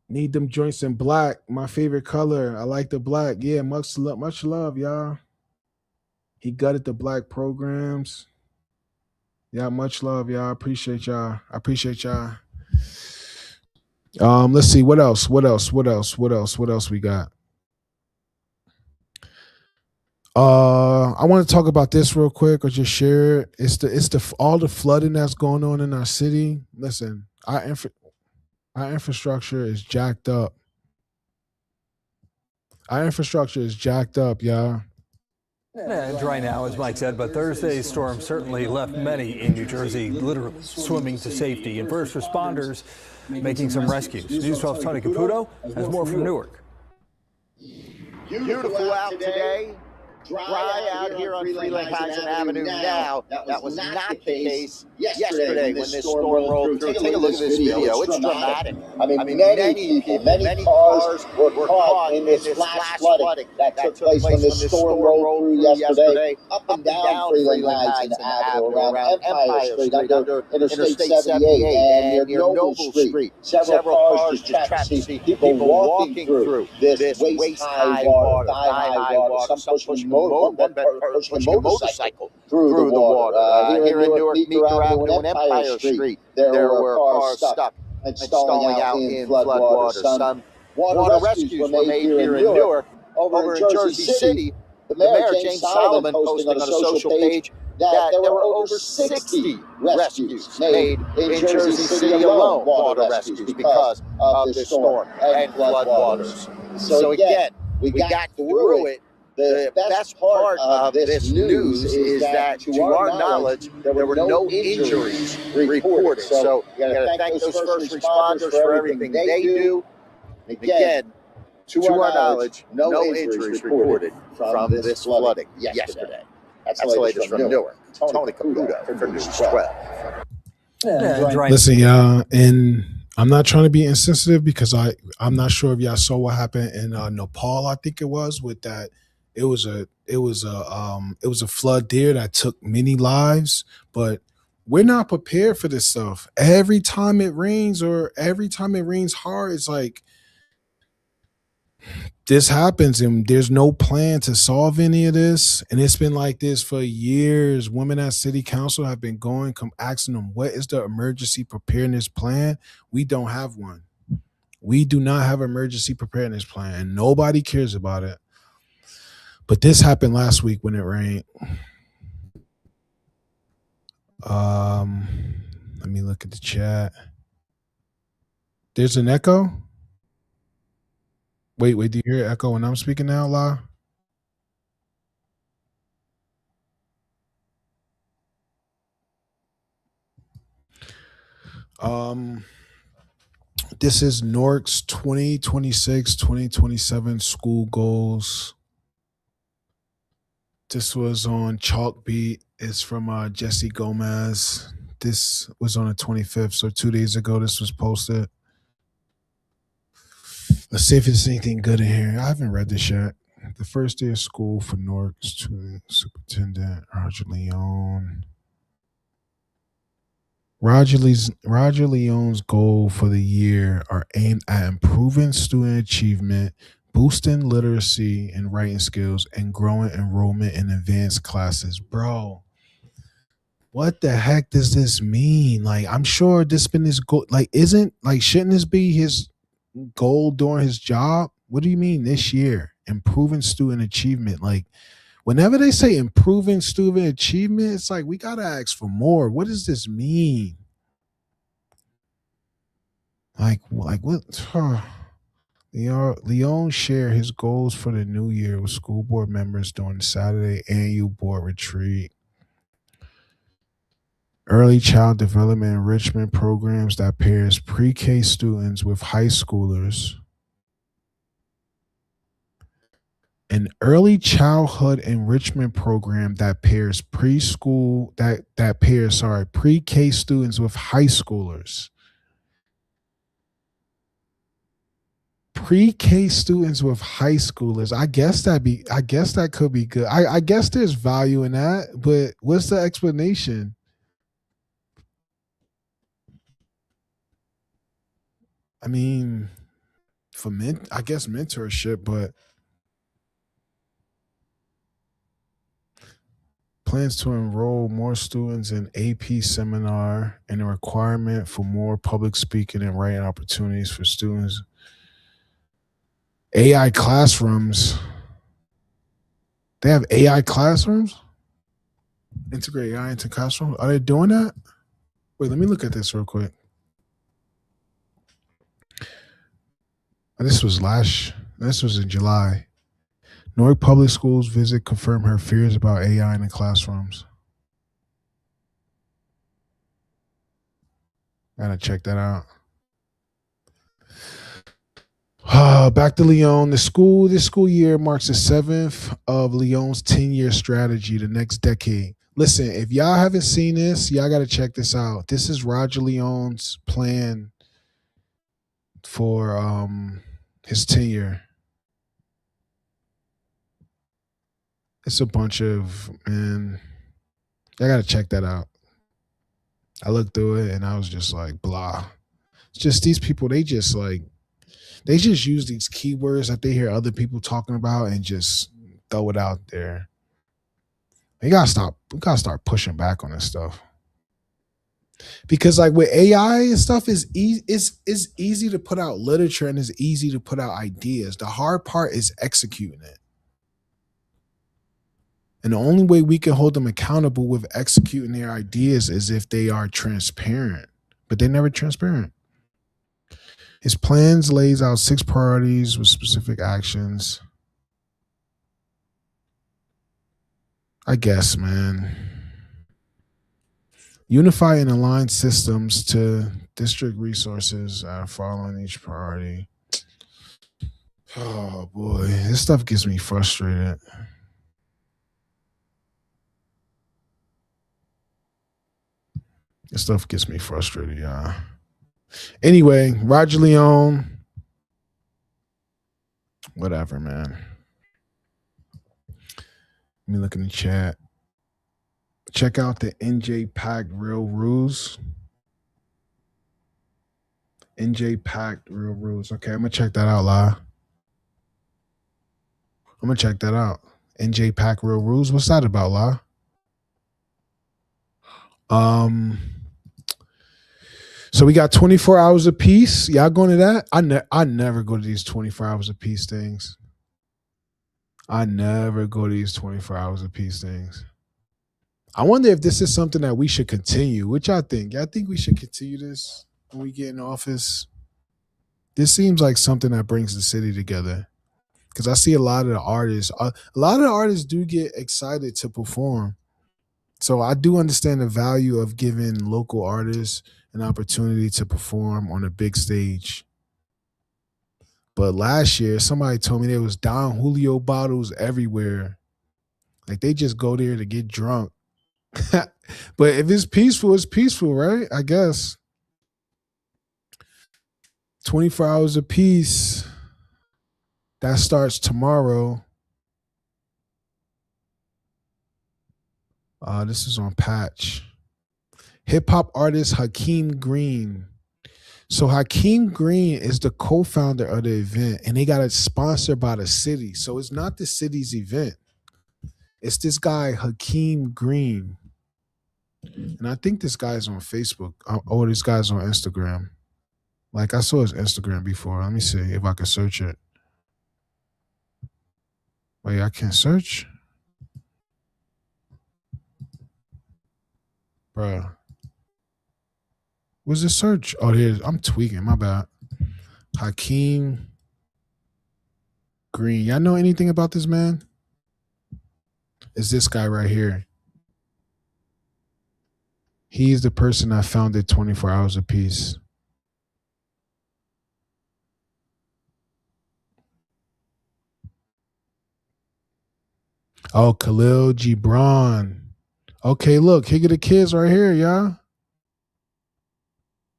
Need them joints in black. My favorite color. I like the black. Yeah, much love, y'all. He gutted the black programs. Yeah, much love, y'all. Appreciate y'all. I appreciate y'all. Let's see what else. What else we got? I want to talk about this real quick, or just share it. It's the all the flooding that's going on in our city. Listen, our infrastructure is jacked up. Our infrastructure is jacked up, y'all. And dry now, as Mike said, but Thursday's storm certainly left many in New Jersey literally swimming to safety, and first responders making some rescues. News 12's Tony Caputo has more from Newark. Beautiful out today. Dry out here on Freeland Kaiser Avenue now. That was not the case yesterday when this storm rolled through. Take a look at this video. It's dramatic. I mean, many people, many cars were caught in this flash flooding that took place when this storm rolled through yesterday. Up and down Freeland Kaiser Avenue, around Empire Street, under Interstate 78, and near Noble Street. Several cars just trapped. See people walking through this waist-high water, thigh-high water, some pushing one pushing a motorcycle through the water. Here in Newark, Meeker Avenue and Empire Street, there were cars stuck and stalling out in flood water. Some water rescues were made here in Newark, over in Jersey City, the mayor, James Solomon, posting on a social page that there were over 60 rescues made in Jersey City alone, water rescues, because of this storm and flood waters. So again, we got through it. The best part of this news is that, to our knowledge, there were no injuries reported. So we got to thank those first responders for everything they do. Again, to our knowledge, no injuries reported from this flooding yesterday. That's the latest from Newark. Tony Caputo for News 12. Listen, y'all, and I'm not trying to be insensitive because I'm not sure if y'all saw what happened in Nepal. I think it was with that. It was a flood there that took many lives, but we're not prepared for this stuff. Every time it rains or every time it rains hard, it's like this happens and there's no plan to solve any of this. And it's been like this for years. Women at city council have been asking them, what is the emergency preparedness plan? We don't have one. We do not have an emergency preparedness plan and nobody cares about it. But this happened last week when it rained. Let me look at the chat. There's an echo. Wait, do you hear echo when I'm speaking now, La? This is Newark's 2026-2027 school goals. This was on Chalkbeat. It's from Jesse Gomez. This was on the 25th, so 2 days ago this was posted. Let's see if there's anything good in here. I haven't read this yet. The first day of school for Newark to Superintendent Roger Leone. Roger Leone's goal for the year are aimed at improving student achievement, boosting literacy and writing skills, and growing enrollment in advanced classes. Bro, what the heck does this mean? Like, I'm sure this been his goal. Like, shouldn't this be his goal during his job? What do you mean this year? Improving student achievement. Like, whenever they say improving student achievement, it's like, we got to ask for more. What does this mean? Like what? Leone shared his goals for the new year with school board members during the Saturday annual board retreat. Early child development enrichment programs that pairs pre-K students with high schoolers. An early childhood enrichment program that pairs pre-K students with high schoolers. Pre-K students with high schoolers. I guess that could be good. I guess there's value in that, but what's the explanation? I mean, I guess mentorship, but plans to enroll more students in AP seminar and a requirement for more public speaking and writing opportunities for students. AI classrooms. They have AI classrooms? Integrate AI into classrooms? Are they doing that? Wait, let me look at this real quick. This was in July. Newark Public Schools visit confirmed her fears about AI in the classrooms. Gotta check that out. Back to Leone. This school year marks the 7th of Leone's 10-year strategy, the next decade. Listen, if y'all haven't seen this, y'all got to check this out. This is Roger Leone's plan for his tenure. It's a bunch of, man, I got to check that out. I looked through it and I was just like, blah. It's just these people, they just use these keywords that they hear other people talking about and just throw it out there. We gotta start pushing back on this stuff. Because like with AI and stuff, it's easy to put out literature and it's easy to put out ideas. The hard part is executing it. And the only way we can hold them accountable with executing their ideas is if they are transparent. But they're never transparent. His plans lays out 6 priorities with specific actions. I guess, man. Unify and align systems to district resources following each priority. Oh boy, this stuff gets me frustrated. This stuff gets me frustrated, y'all. Anyway, Roger Leone. Whatever, man. Let me look in the chat. Check out the NJ Packed Real Rules. NJ Packed Real Rules. Okay, I'm gonna check that out, La. I'm gonna check that out. NJ Pack Real Rules. What's that about, La? So we got 24 hours of peace. Y'all going to that? I never go to these 24 hours of peace things. I never go to these 24 hours of peace things. I wonder if this is something that we should continue. What y'all think? Y'all think we should continue this when we get in office? This seems like something that brings the city together. Because I see a lot of the artists do get excited to perform. So I do understand the value of giving local artists an opportunity to perform on a big stage. But last year, somebody told me there was Don Julio bottles everywhere. Like they just go there to get drunk. But if it's peaceful, right? I guess. 24 hours of peace. That starts tomorrow. This is on Patch. Hip hop artist Hakeem Green. So Hakeem Green is the co-founder of the event, and they got it sponsored by the city. So it's not the city's event. It's this guy Hakeem Green, and I think this guy's on Facebook. Or this guy's on Instagram. Like I saw his Instagram before. Let me see if I can search it. Wait, I can't search, bruh. What's the search? Oh, here's. I'm tweaking. My bad. Hakeem Green. Y'all know anything about this man? It's this guy right here. He's the person that founded 24 Hours of Peace. Oh, Khalil Gibran. Okay, look, here get the kids right here, y'all.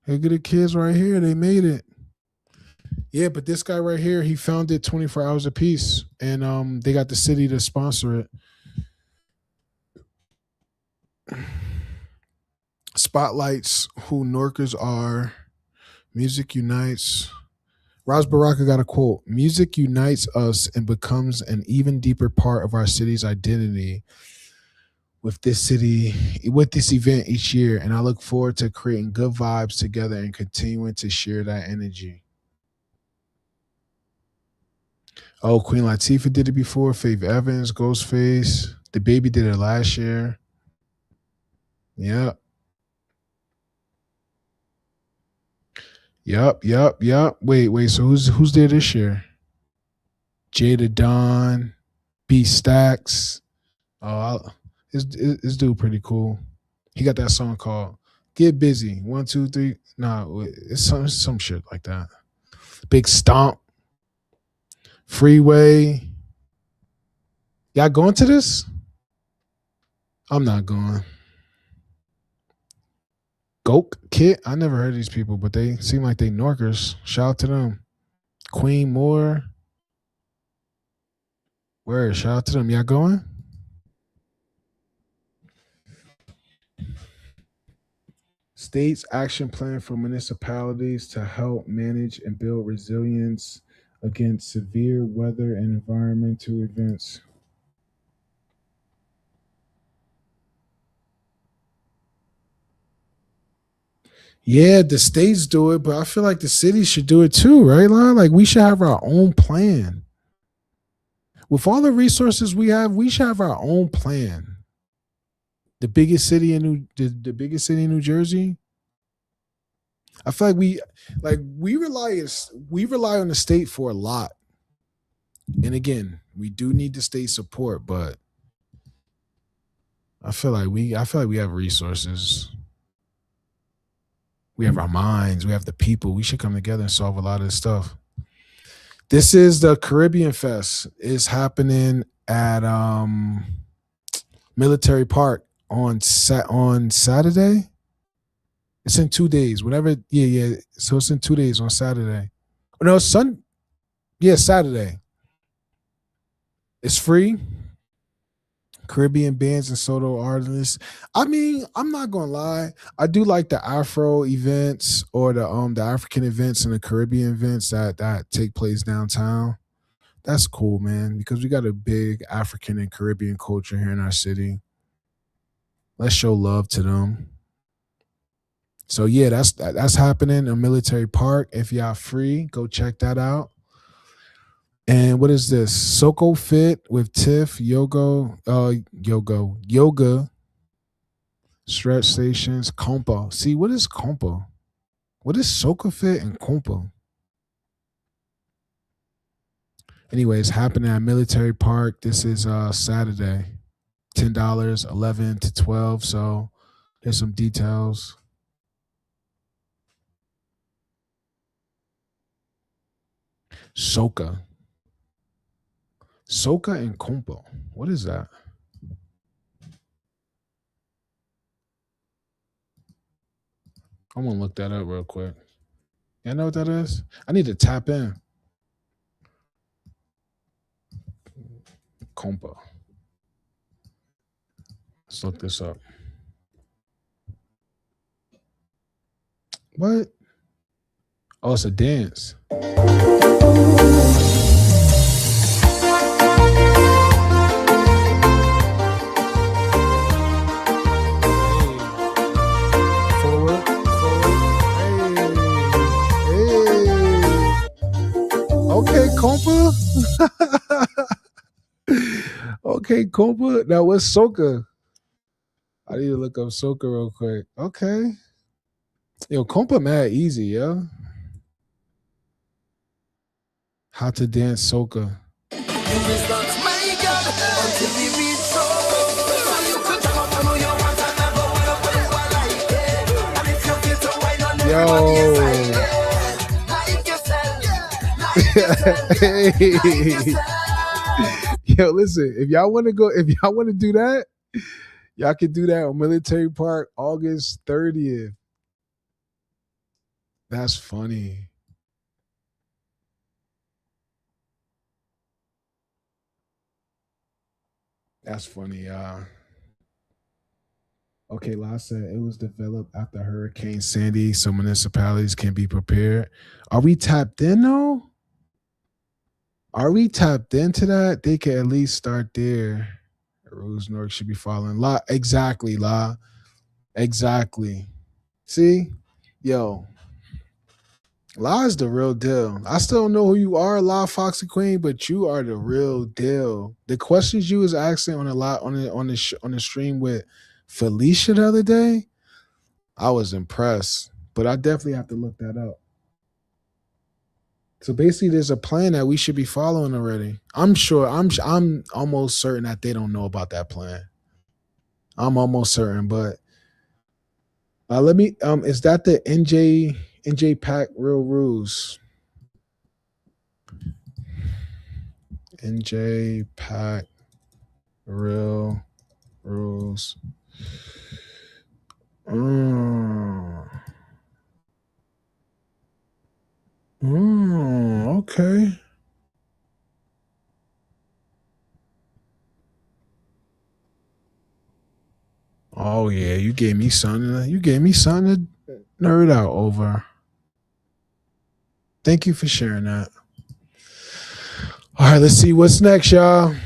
Here get the kids right here. They made it. Yeah, but this guy right here, he founded 24 Hours of Peace, and they got the city to sponsor it. Spotlights who Norkers are. Music unites. Raz Baraka got a quote. Music unites us and becomes an even deeper part of our city's identity with this event each year. And I look forward to creating good vibes together and continuing to share that energy. Oh, Queen Latifah did it before. Faith Evans, Ghostface. The Baby did it last year. Yep. Wait. So who's there this year? Jada Dawn, B Stacks. Oh, this dude pretty cool. He got that song called "Get Busy." 1, 2, 3. Nah, it's some shit like that. Big Stomp, Freeway. Y'all going to this? I'm not going. Goke Kit. I never heard of these people, but they seem like they Norkers. Shout out to them. Queen Moore. Word. Shout out to them. Y'all going? States action plan for municipalities to help manage and build resilience against severe weather and environmental events. Yeah, the states do it, but I feel like the cities should do it too, right, Lon? Like we should have our own plan. With all the resources we have, we should have our own plan. The biggest city in New Jersey. I feel like we rely on the state for a lot. And again, we do need the state support, but I feel like we have resources. We have our minds, we have the people. We should come together and solve a lot of this stuff. This is the Caribbean Fest. It's happening at Military Park on Saturday. It's in 2 days. Whenever, yeah. So it's in 2 days on Saturday. No, it's Saturday. It's free. Caribbean bands and solo artists. I mean, I'm not gonna lie. I do like the Afro events or the African events and the Caribbean events that take place downtown. That's cool, man, because we got a big African and Caribbean culture here in our city. Let's show love to them. So yeah, that's happening in Military Park. If y'all free, go check that out. And what is this? Soko Fit with Tiff, yoga, stretch stations, compa. See, what is compa? What is Soko Fit and compa? Anyways, happening at Military Park. This is Saturday. $10, 11 to 12. So here's some details. Soca and compa. What is that? I'm gonna look that up real quick. You know what that is? I need to tap in. Compa. Let's look this up. What? Oh, it's a dance. Okay, compa. Okay, compa. Now what's soca? I need to look up soca real quick. Okay. Yo, compa mad easy, yo. How to dance soca. Yo. Hey. Yo, listen, if y'all want to do that, y'all can do that on Military Park August 30th. That's funny. That's funny, y'all. Okay, last said it was developed after Hurricane Sandy, so municipalities can be prepared. Are we tapped in though? Are we tapped into that? They can at least start there. Rose Newark should be following. Exactly, La. Exactly. See? Yo. La is the real deal. I still don't know who you are, La Foxy Queen, but you are the real deal. The questions you was asking on the stream with Felicia the other day, I was impressed. But I definitely have to look that up. So basically, there's a plan that we should be following already. I'm almost certain that they don't know about that plan. I'm almost certain, but let me. Is that the NJ Pack Real Rules? NJ Pack Real Rules. Okay. Oh yeah, you gave me something. You gave me something to nerd out over. Thank you for sharing that. All right, let's see what's next, y'all.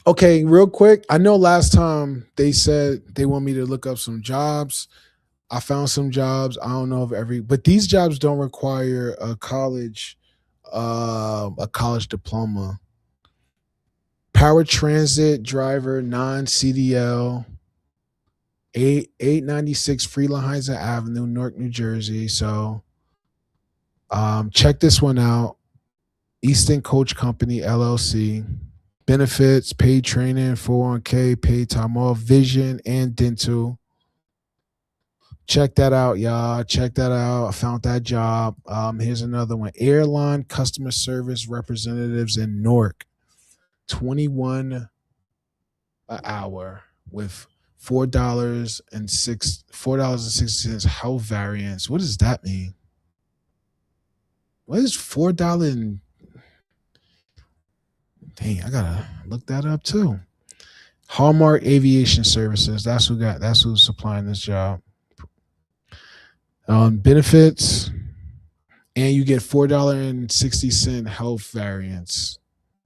Okay, real quick. I know last time they said they want me to look up some jobs. I found some jobs. I don't know if but these jobs don't require a college diploma. Power transit driver, non-CDL, 896 Freelandheiser Avenue, Newark, New Jersey. So check this one out. Easton Coach Company, LLC. Benefits, paid training, 401k, paid time off, vision, and dental. Check that out, y'all. Check that out. I found that job. Here's another one. Airline customer service representatives in Newark. 21 an hour with $4.60 health variance. What does that mean? What is $4 and dang, I gotta look that up too. Hallmark Aviation Services. That's who's supplying this job. Benefits, and you get $4.60 health variance.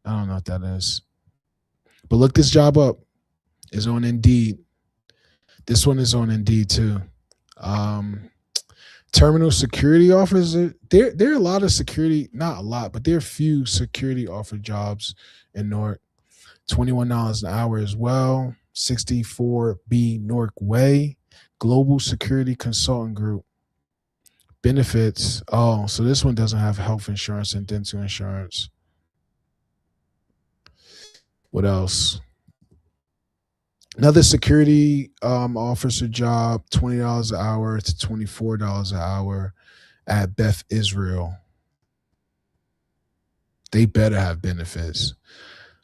I don't know what that is. But look this job up. It's on Indeed. This one is on Indeed too. Terminal security officer. There are a lot of security, not a lot, but there are a few security offer jobs in Newark. $21 an hour as well. 64B Newark Way. Global Security Consultant Group. Benefits. Oh, so this one doesn't have health insurance and dental insurance. What else? Another security officer job, $20 an hour to $24 an hour at Beth Israel. They better have benefits.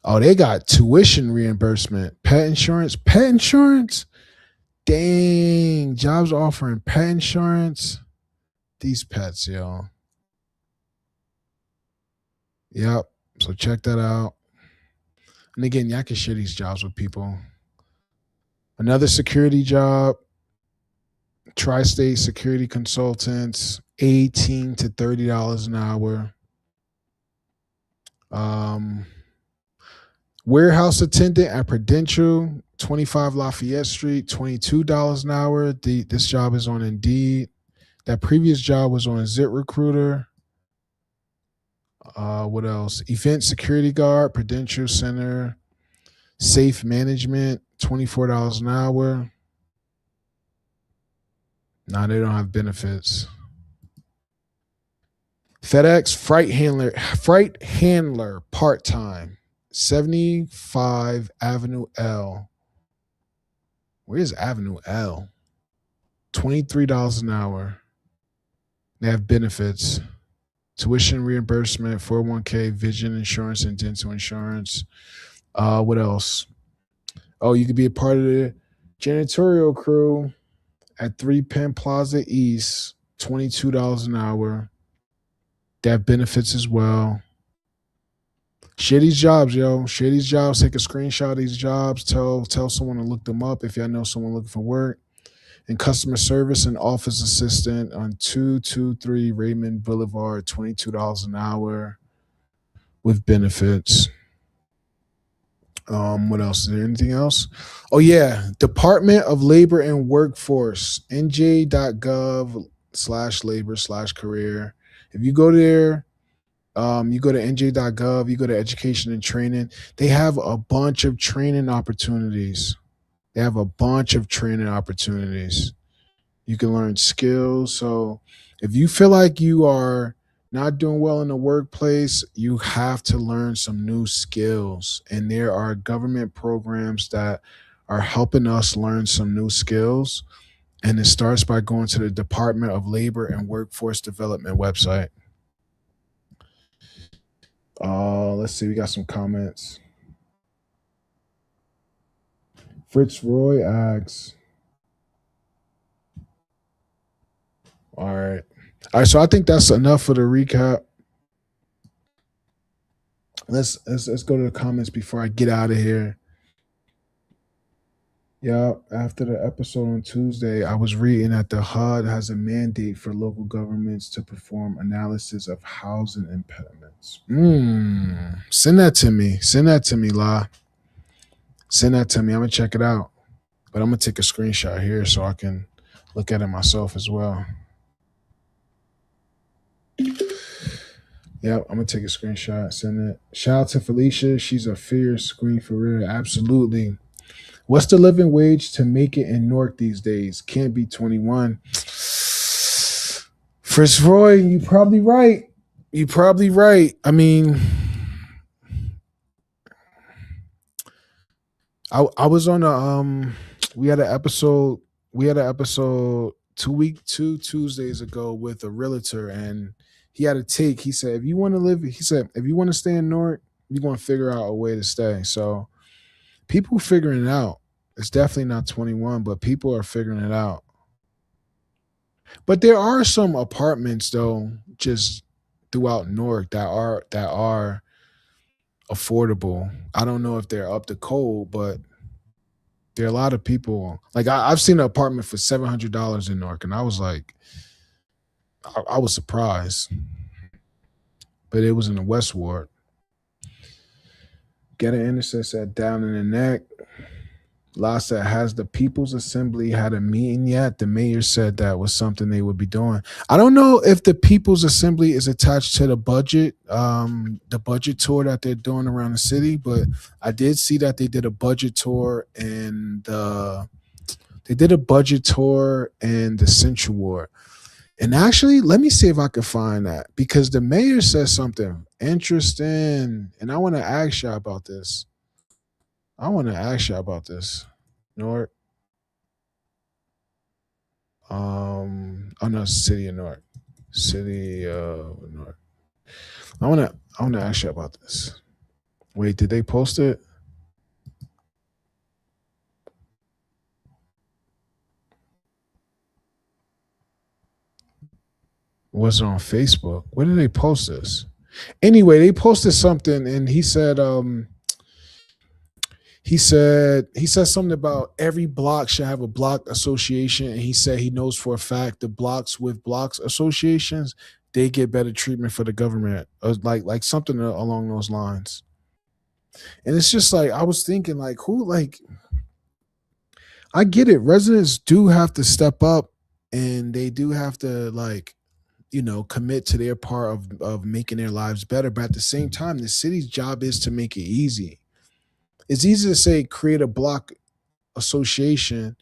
Oh, they got tuition reimbursement, pet insurance. Pet insurance? Dang, jobs offering pet insurance. These pets, yo. Yep. So check that out. And again, y'all can share these jobs with people. Another security job, Tri-State Security Consultants, $18 to $30 an hour. Warehouse attendant at Prudential, 25 Lafayette Street, $22 an hour. This job is on Indeed. That previous job was on ZipRecruiter. What else? Event security guard, Prudential Center, safe management, $24 an hour. Nah, they don't have benefits. FedEx freight handler part-time, 75 Avenue L. Where's Avenue L? $23 an hour. They have benefits. Tuition reimbursement, 401k, vision insurance, and dental insurance. What else? Oh, you could be a part of the janitorial crew at 3 Penn Plaza East, $22 an hour. They have benefits as well. Share these jobs, yo. Share these jobs. Take a screenshot of these jobs. Tell someone to look them up if y'all know someone looking for work. And customer service and office assistant on 223 Raymond Boulevard, $22 an hour with benefits. What else? Is there anything else? Oh yeah, Department of Labor and Workforce, nj.gov/labor/career. If you go there, you go to nj.gov, you go to education and training. They have a bunch of training opportunities. You can learn skills. So if you feel like you are not doing well in the workplace, you have to learn some new skills. And there are government programs that are helping us learn some new skills. And it starts by going to the Department of Labor and Workforce Development website. Let's see. We got some comments. Fritz Roy asks. All right. So I think that's enough for the recap. Let's go to the comments before I get out of here. Yeah, after the episode on Tuesday, I was reading that the HUD has a mandate for local governments to perform analysis of housing impediments. Send that to me. La. Send that to me. I'm going to check it out. But I'm going to take a screenshot here so I can look at it myself as well. Yep, I'm gonna take a screenshot, send it. Shout out to Felicia. She's a fierce queen for real. Absolutely. What's the living wage to make it in Newark these days? Can't be 21. Fritz Roy, you probably right. You probably right. I mean, I was on a we had an episode two Tuesdays ago with a realtor, and he had a take. He said if you want to live, he said if you want to stay in Newark, you're gonna figure out a way to stay. So people figuring it out. It's definitely not 21, but people are figuring it out. But there are some apartments though, just throughout Newark that are affordable. I don't know if they're up to code, but there are a lot of people. Like I've seen an apartment for $700 in Newark, and I was like, I was surprised. But it was in the West Ward. Get an Anderson said down in the neck. La said, has the People's Assembly had a meeting yet? The mayor said that was something they would be doing. I don't know if the People's Assembly is attached to the budget tour that they're doing around the city, but I did see that they did a budget tour and the Central Ward. And actually, let me see if I can find that because the mayor says something interesting, and I want to ask y'all about this. Newark. Oh no, City of Newark. City of Newark. I wanna ask you about this. Wait, did they post it? Was it on Facebook? Where did they post this? Anyway, they posted something and he said something about every block should have a block association, and he said he knows for a fact the blocks with blocks associations, they get better treatment for the government, like something along those lines. And it's just like I was thinking, like who, like I get it, residents do have to step up, and they do have to like commit to their part of making their lives better. But at the same time, the city's job is to make it easy. It's easy to say create a block association,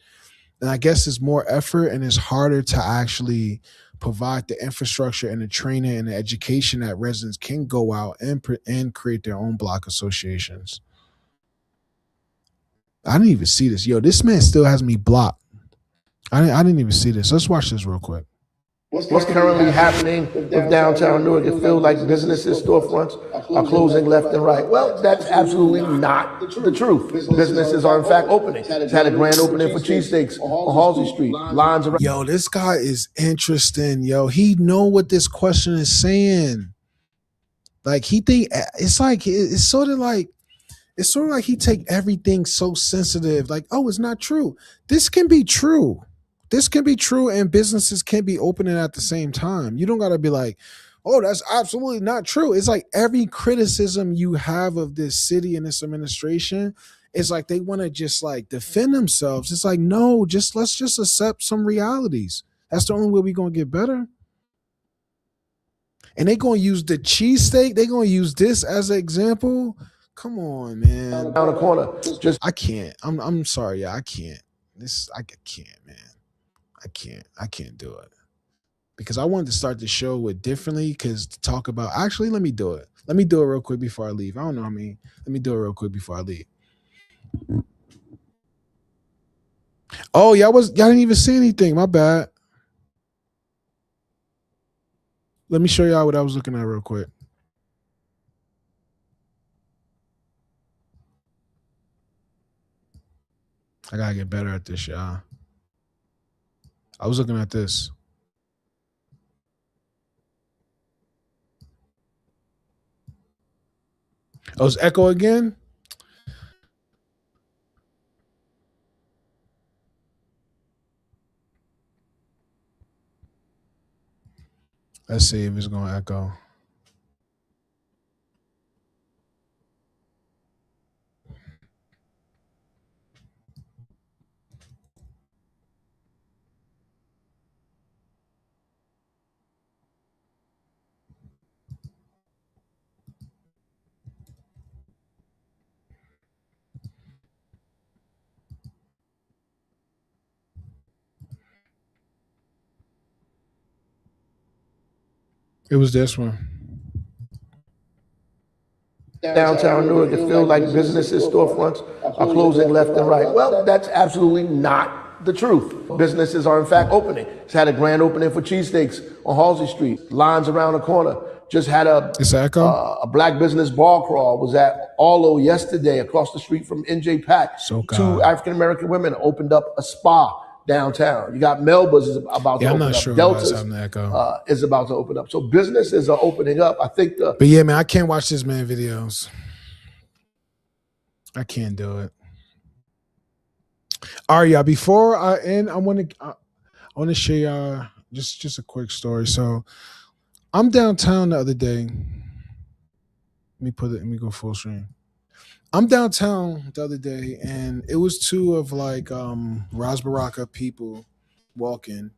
and I guess it's more effort and it's harder to actually provide the infrastructure and the training and the education that residents can go out and create their own block associations. I didn't even see this. Yo, this man still has me blocked. I didn't even see this. Let's watch this real quick. What's currently happening with downtown Newark? It feels like businesses, storefronts are closing left and right. Well, that's absolutely not the truth. Businesses are in fact opening. It's had a grand opening for cheesesteaks on Halsey Street. Lines around. Yo, this guy is interesting. Yo, he know what this question is saying. Like he think it's sort of like he take everything so sensitive. Like, oh, it's not true. This can be true. This can be true, and businesses can be opening at the same time. You don't gotta be like, oh, that's absolutely not true. It's like every criticism you have of this city and this administration, it's like they want to just like defend themselves. It's like, no, let's just accept some realities. That's the only way we're gonna get better. And they're gonna use the cheesesteak, they're gonna use this as an example. Come on, man. Down the corner. Just I can't. I'm sorry, yeah, I can't. I can't, man. I can't do it. Because I wanted to start the show with differently, because to talk about actually, let me do it. Let me do it real quick before I leave. I don't know how many. Let me do it real quick before I leave. Oh, y'all didn't even see anything. My bad. Let me show y'all what I was looking at real quick. I gotta get better at this, y'all. I was looking at this. Oh, it's echo again? Let's see if it's gonna echo. It was this one. Downtown Newark, it feels like businesses, storefronts are closing left and right. Well, that's absolutely not the truth. Businesses are in fact opening. It's had a grand opening for cheesesteaks on Halsey Street. Lines around the corner. Just had It's an echo. a black business bar crawl. Was at Arlo yesterday across the street from NJ Pack. So Two God. African American women opened up a spa downtown. You got Melba's is about to Yeah, I'm open not up. sure why Delta's it's having the echo. is about to open up. So businesses are opening up. I think the But yeah, man, I can't watch this man videos. I can't do it. All right, y'all. Before I end, I want to share y'all just a quick story. So I'm downtown the other day. Let me go full screen. I'm downtown the other day, and it was two of like Ras Baraka people walking,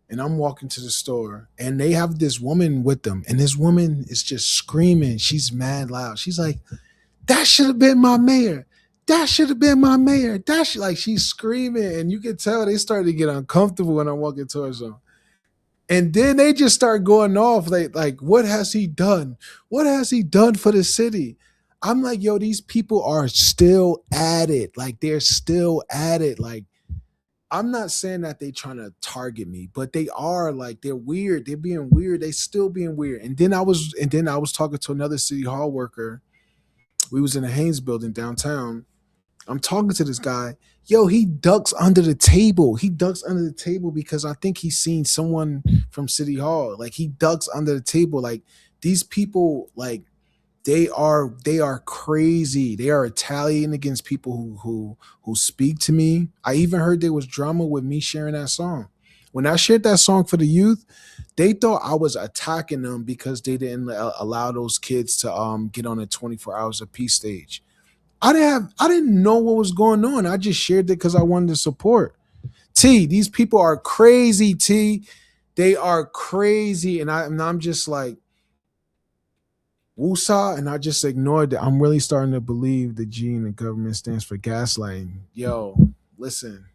and I'm walking to the store, and they have this woman with them, and this woman is just screaming. She's mad loud. She's like, "That should have been my mayor. That should have been my mayor. Like she's screaming, and you can tell they started to get uncomfortable when I'm walking towards them. And then they just start going off like, what has he done? What has he done for the city? I'm like, yo, these people are still at it. Like they're still at it. Like I'm not saying that they trying to target me, but they are like they're weird. They're being weird. They still being weird. And then I was talking to another city hall worker. We was in the Haynes building downtown. I'm talking to this guy. Yo, he ducks under the table. He ducks under the table because I think he's seen someone from City Hall. Like he ducks under the table. Like these people, like they are crazy. They are Italian against people who speak to me. I even heard there was drama with me sharing that song. When I shared that song for the youth, they thought I was attacking them because they didn't allow those kids to get on a 24 hours of peace stage. I didn't know what was going on. I just shared it because I wanted to support. T, these people are crazy, T. They are crazy. And I'm just like, woosah, and I just ignored it. I'm really starting to believe the G in the government stands for gaslighting. Yo, listen,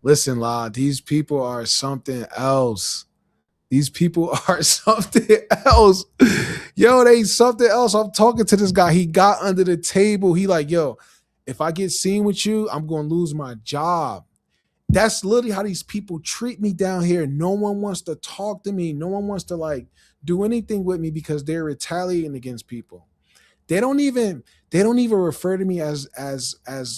La, these people are something else. These people are something else. Yo, they something else. I'm talking to this guy. He got under the table. He like, yo, if I get seen with you, I'm going to lose my job. That's literally how these people treat me down here. No one wants to talk to me. No one wants to like do anything with me because they're retaliating against people. They don't even refer to me as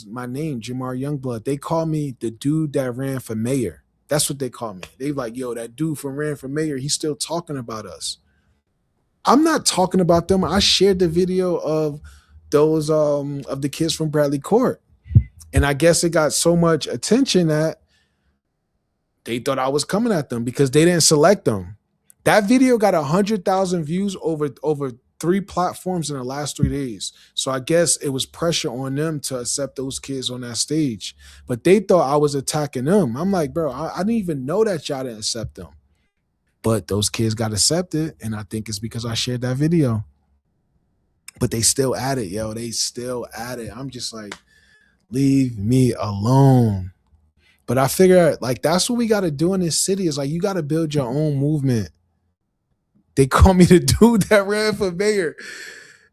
my name, Jamar Youngblood. They call me the dude that ran for mayor. That's what they call me. They like, yo, that dude from ran for mayor, he's still talking about us. I'm not talking about them. I shared the video of those of the kids from Bradley Court. And I guess it got so much attention that they thought I was coming at them because they didn't select them. That video got 100,000 views over 3 platforms in the last 3 days. So I guess it was pressure on them to accept those kids on that stage. But they thought I was attacking them. I'm like, bro, I didn't even know that y'all didn't accept them. But those kids got accepted, and I think it's because I shared that video. But they still at it, yo. They still at it. I'm just like, leave me alone. But I figure like that's what we got to do in this city is like you got to build your own movement. They call me the dude that ran for mayor.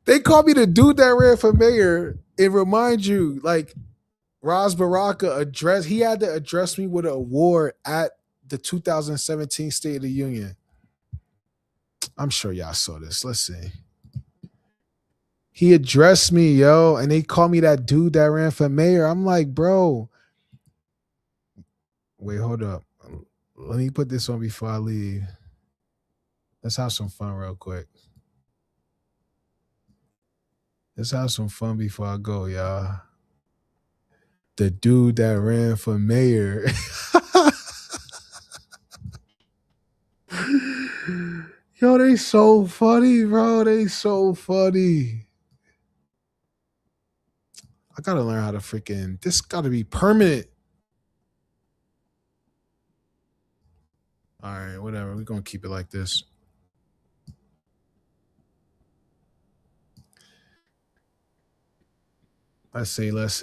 They call me the dude that ran for mayor. It reminds you, like Ras Baraka he had to address me with an award at the 2017 State of the Union. I'm sure y'all saw this. Let's see. He addressed me, yo, and they call me that dude that ran for mayor. I'm like, bro. Wait, hold up. Let me put this on before I leave. Let's have some fun real quick. Let's have some fun before I go, y'all. The dude that ran for mayor. Yo, they so funny, bro. They so funny. I gotta learn how to freaking. This gotta be permanent. All right, whatever. We're gonna keep it like this. Let's see. Let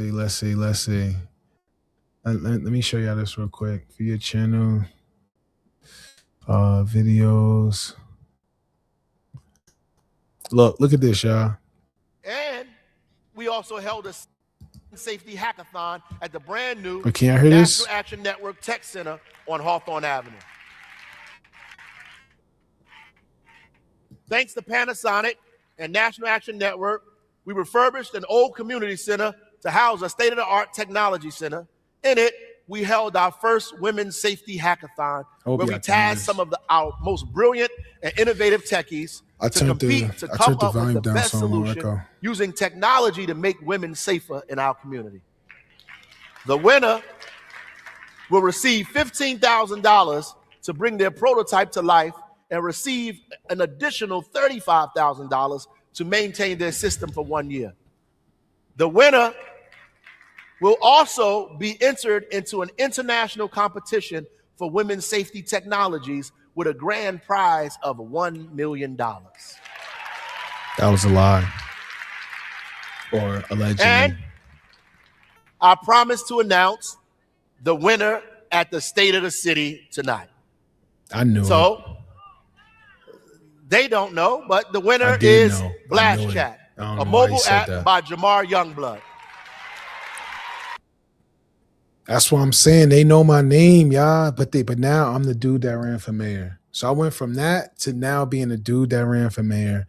me show y'all this real quick. For your channel. Videos. Look at this, y'all. And we also held a safety hackathon at the brand new But can y'all hear this? National Action Network Tech Center on Hawthorne Avenue. Thanks to Panasonic and National Action Network, we refurbished an old community center to house a state-of-the-art technology center. In it, we held our first women's safety hackathon, where we tasked some of our most brilliant and innovative techies to compete to come up with the best solution using technology to make women safer in our community. The winner will receive $15,000 to bring their prototype to life and receive an additional $35,000 to maintain their system for 1 year. The winner will also be entered into an international competition for women's safety technologies with a grand prize of $1 million. That was a lie. Or allegedly. And I promise to announce the winner at the State of the City tonight. I knew it. So they don't know, but the winner is Blast Chat, a mobile app by Jamar Youngblood. That's what I'm saying. They know my name, y'all. But now I'm the dude that ran for mayor. So I went from that to now being the dude that ran for mayor.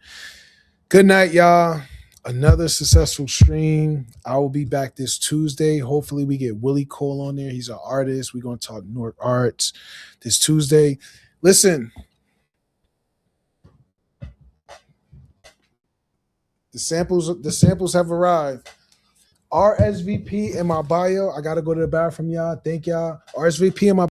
Good night, y'all. Another successful stream. I will be back this Tuesday. Hopefully we get Willie Cole on there. He's an artist. We're going to talk Newark arts this Tuesday. Listen. The samples have arrived. RSVP in my bio. I got to go to the bathroom, y'all. Thank y'all. RSVP in my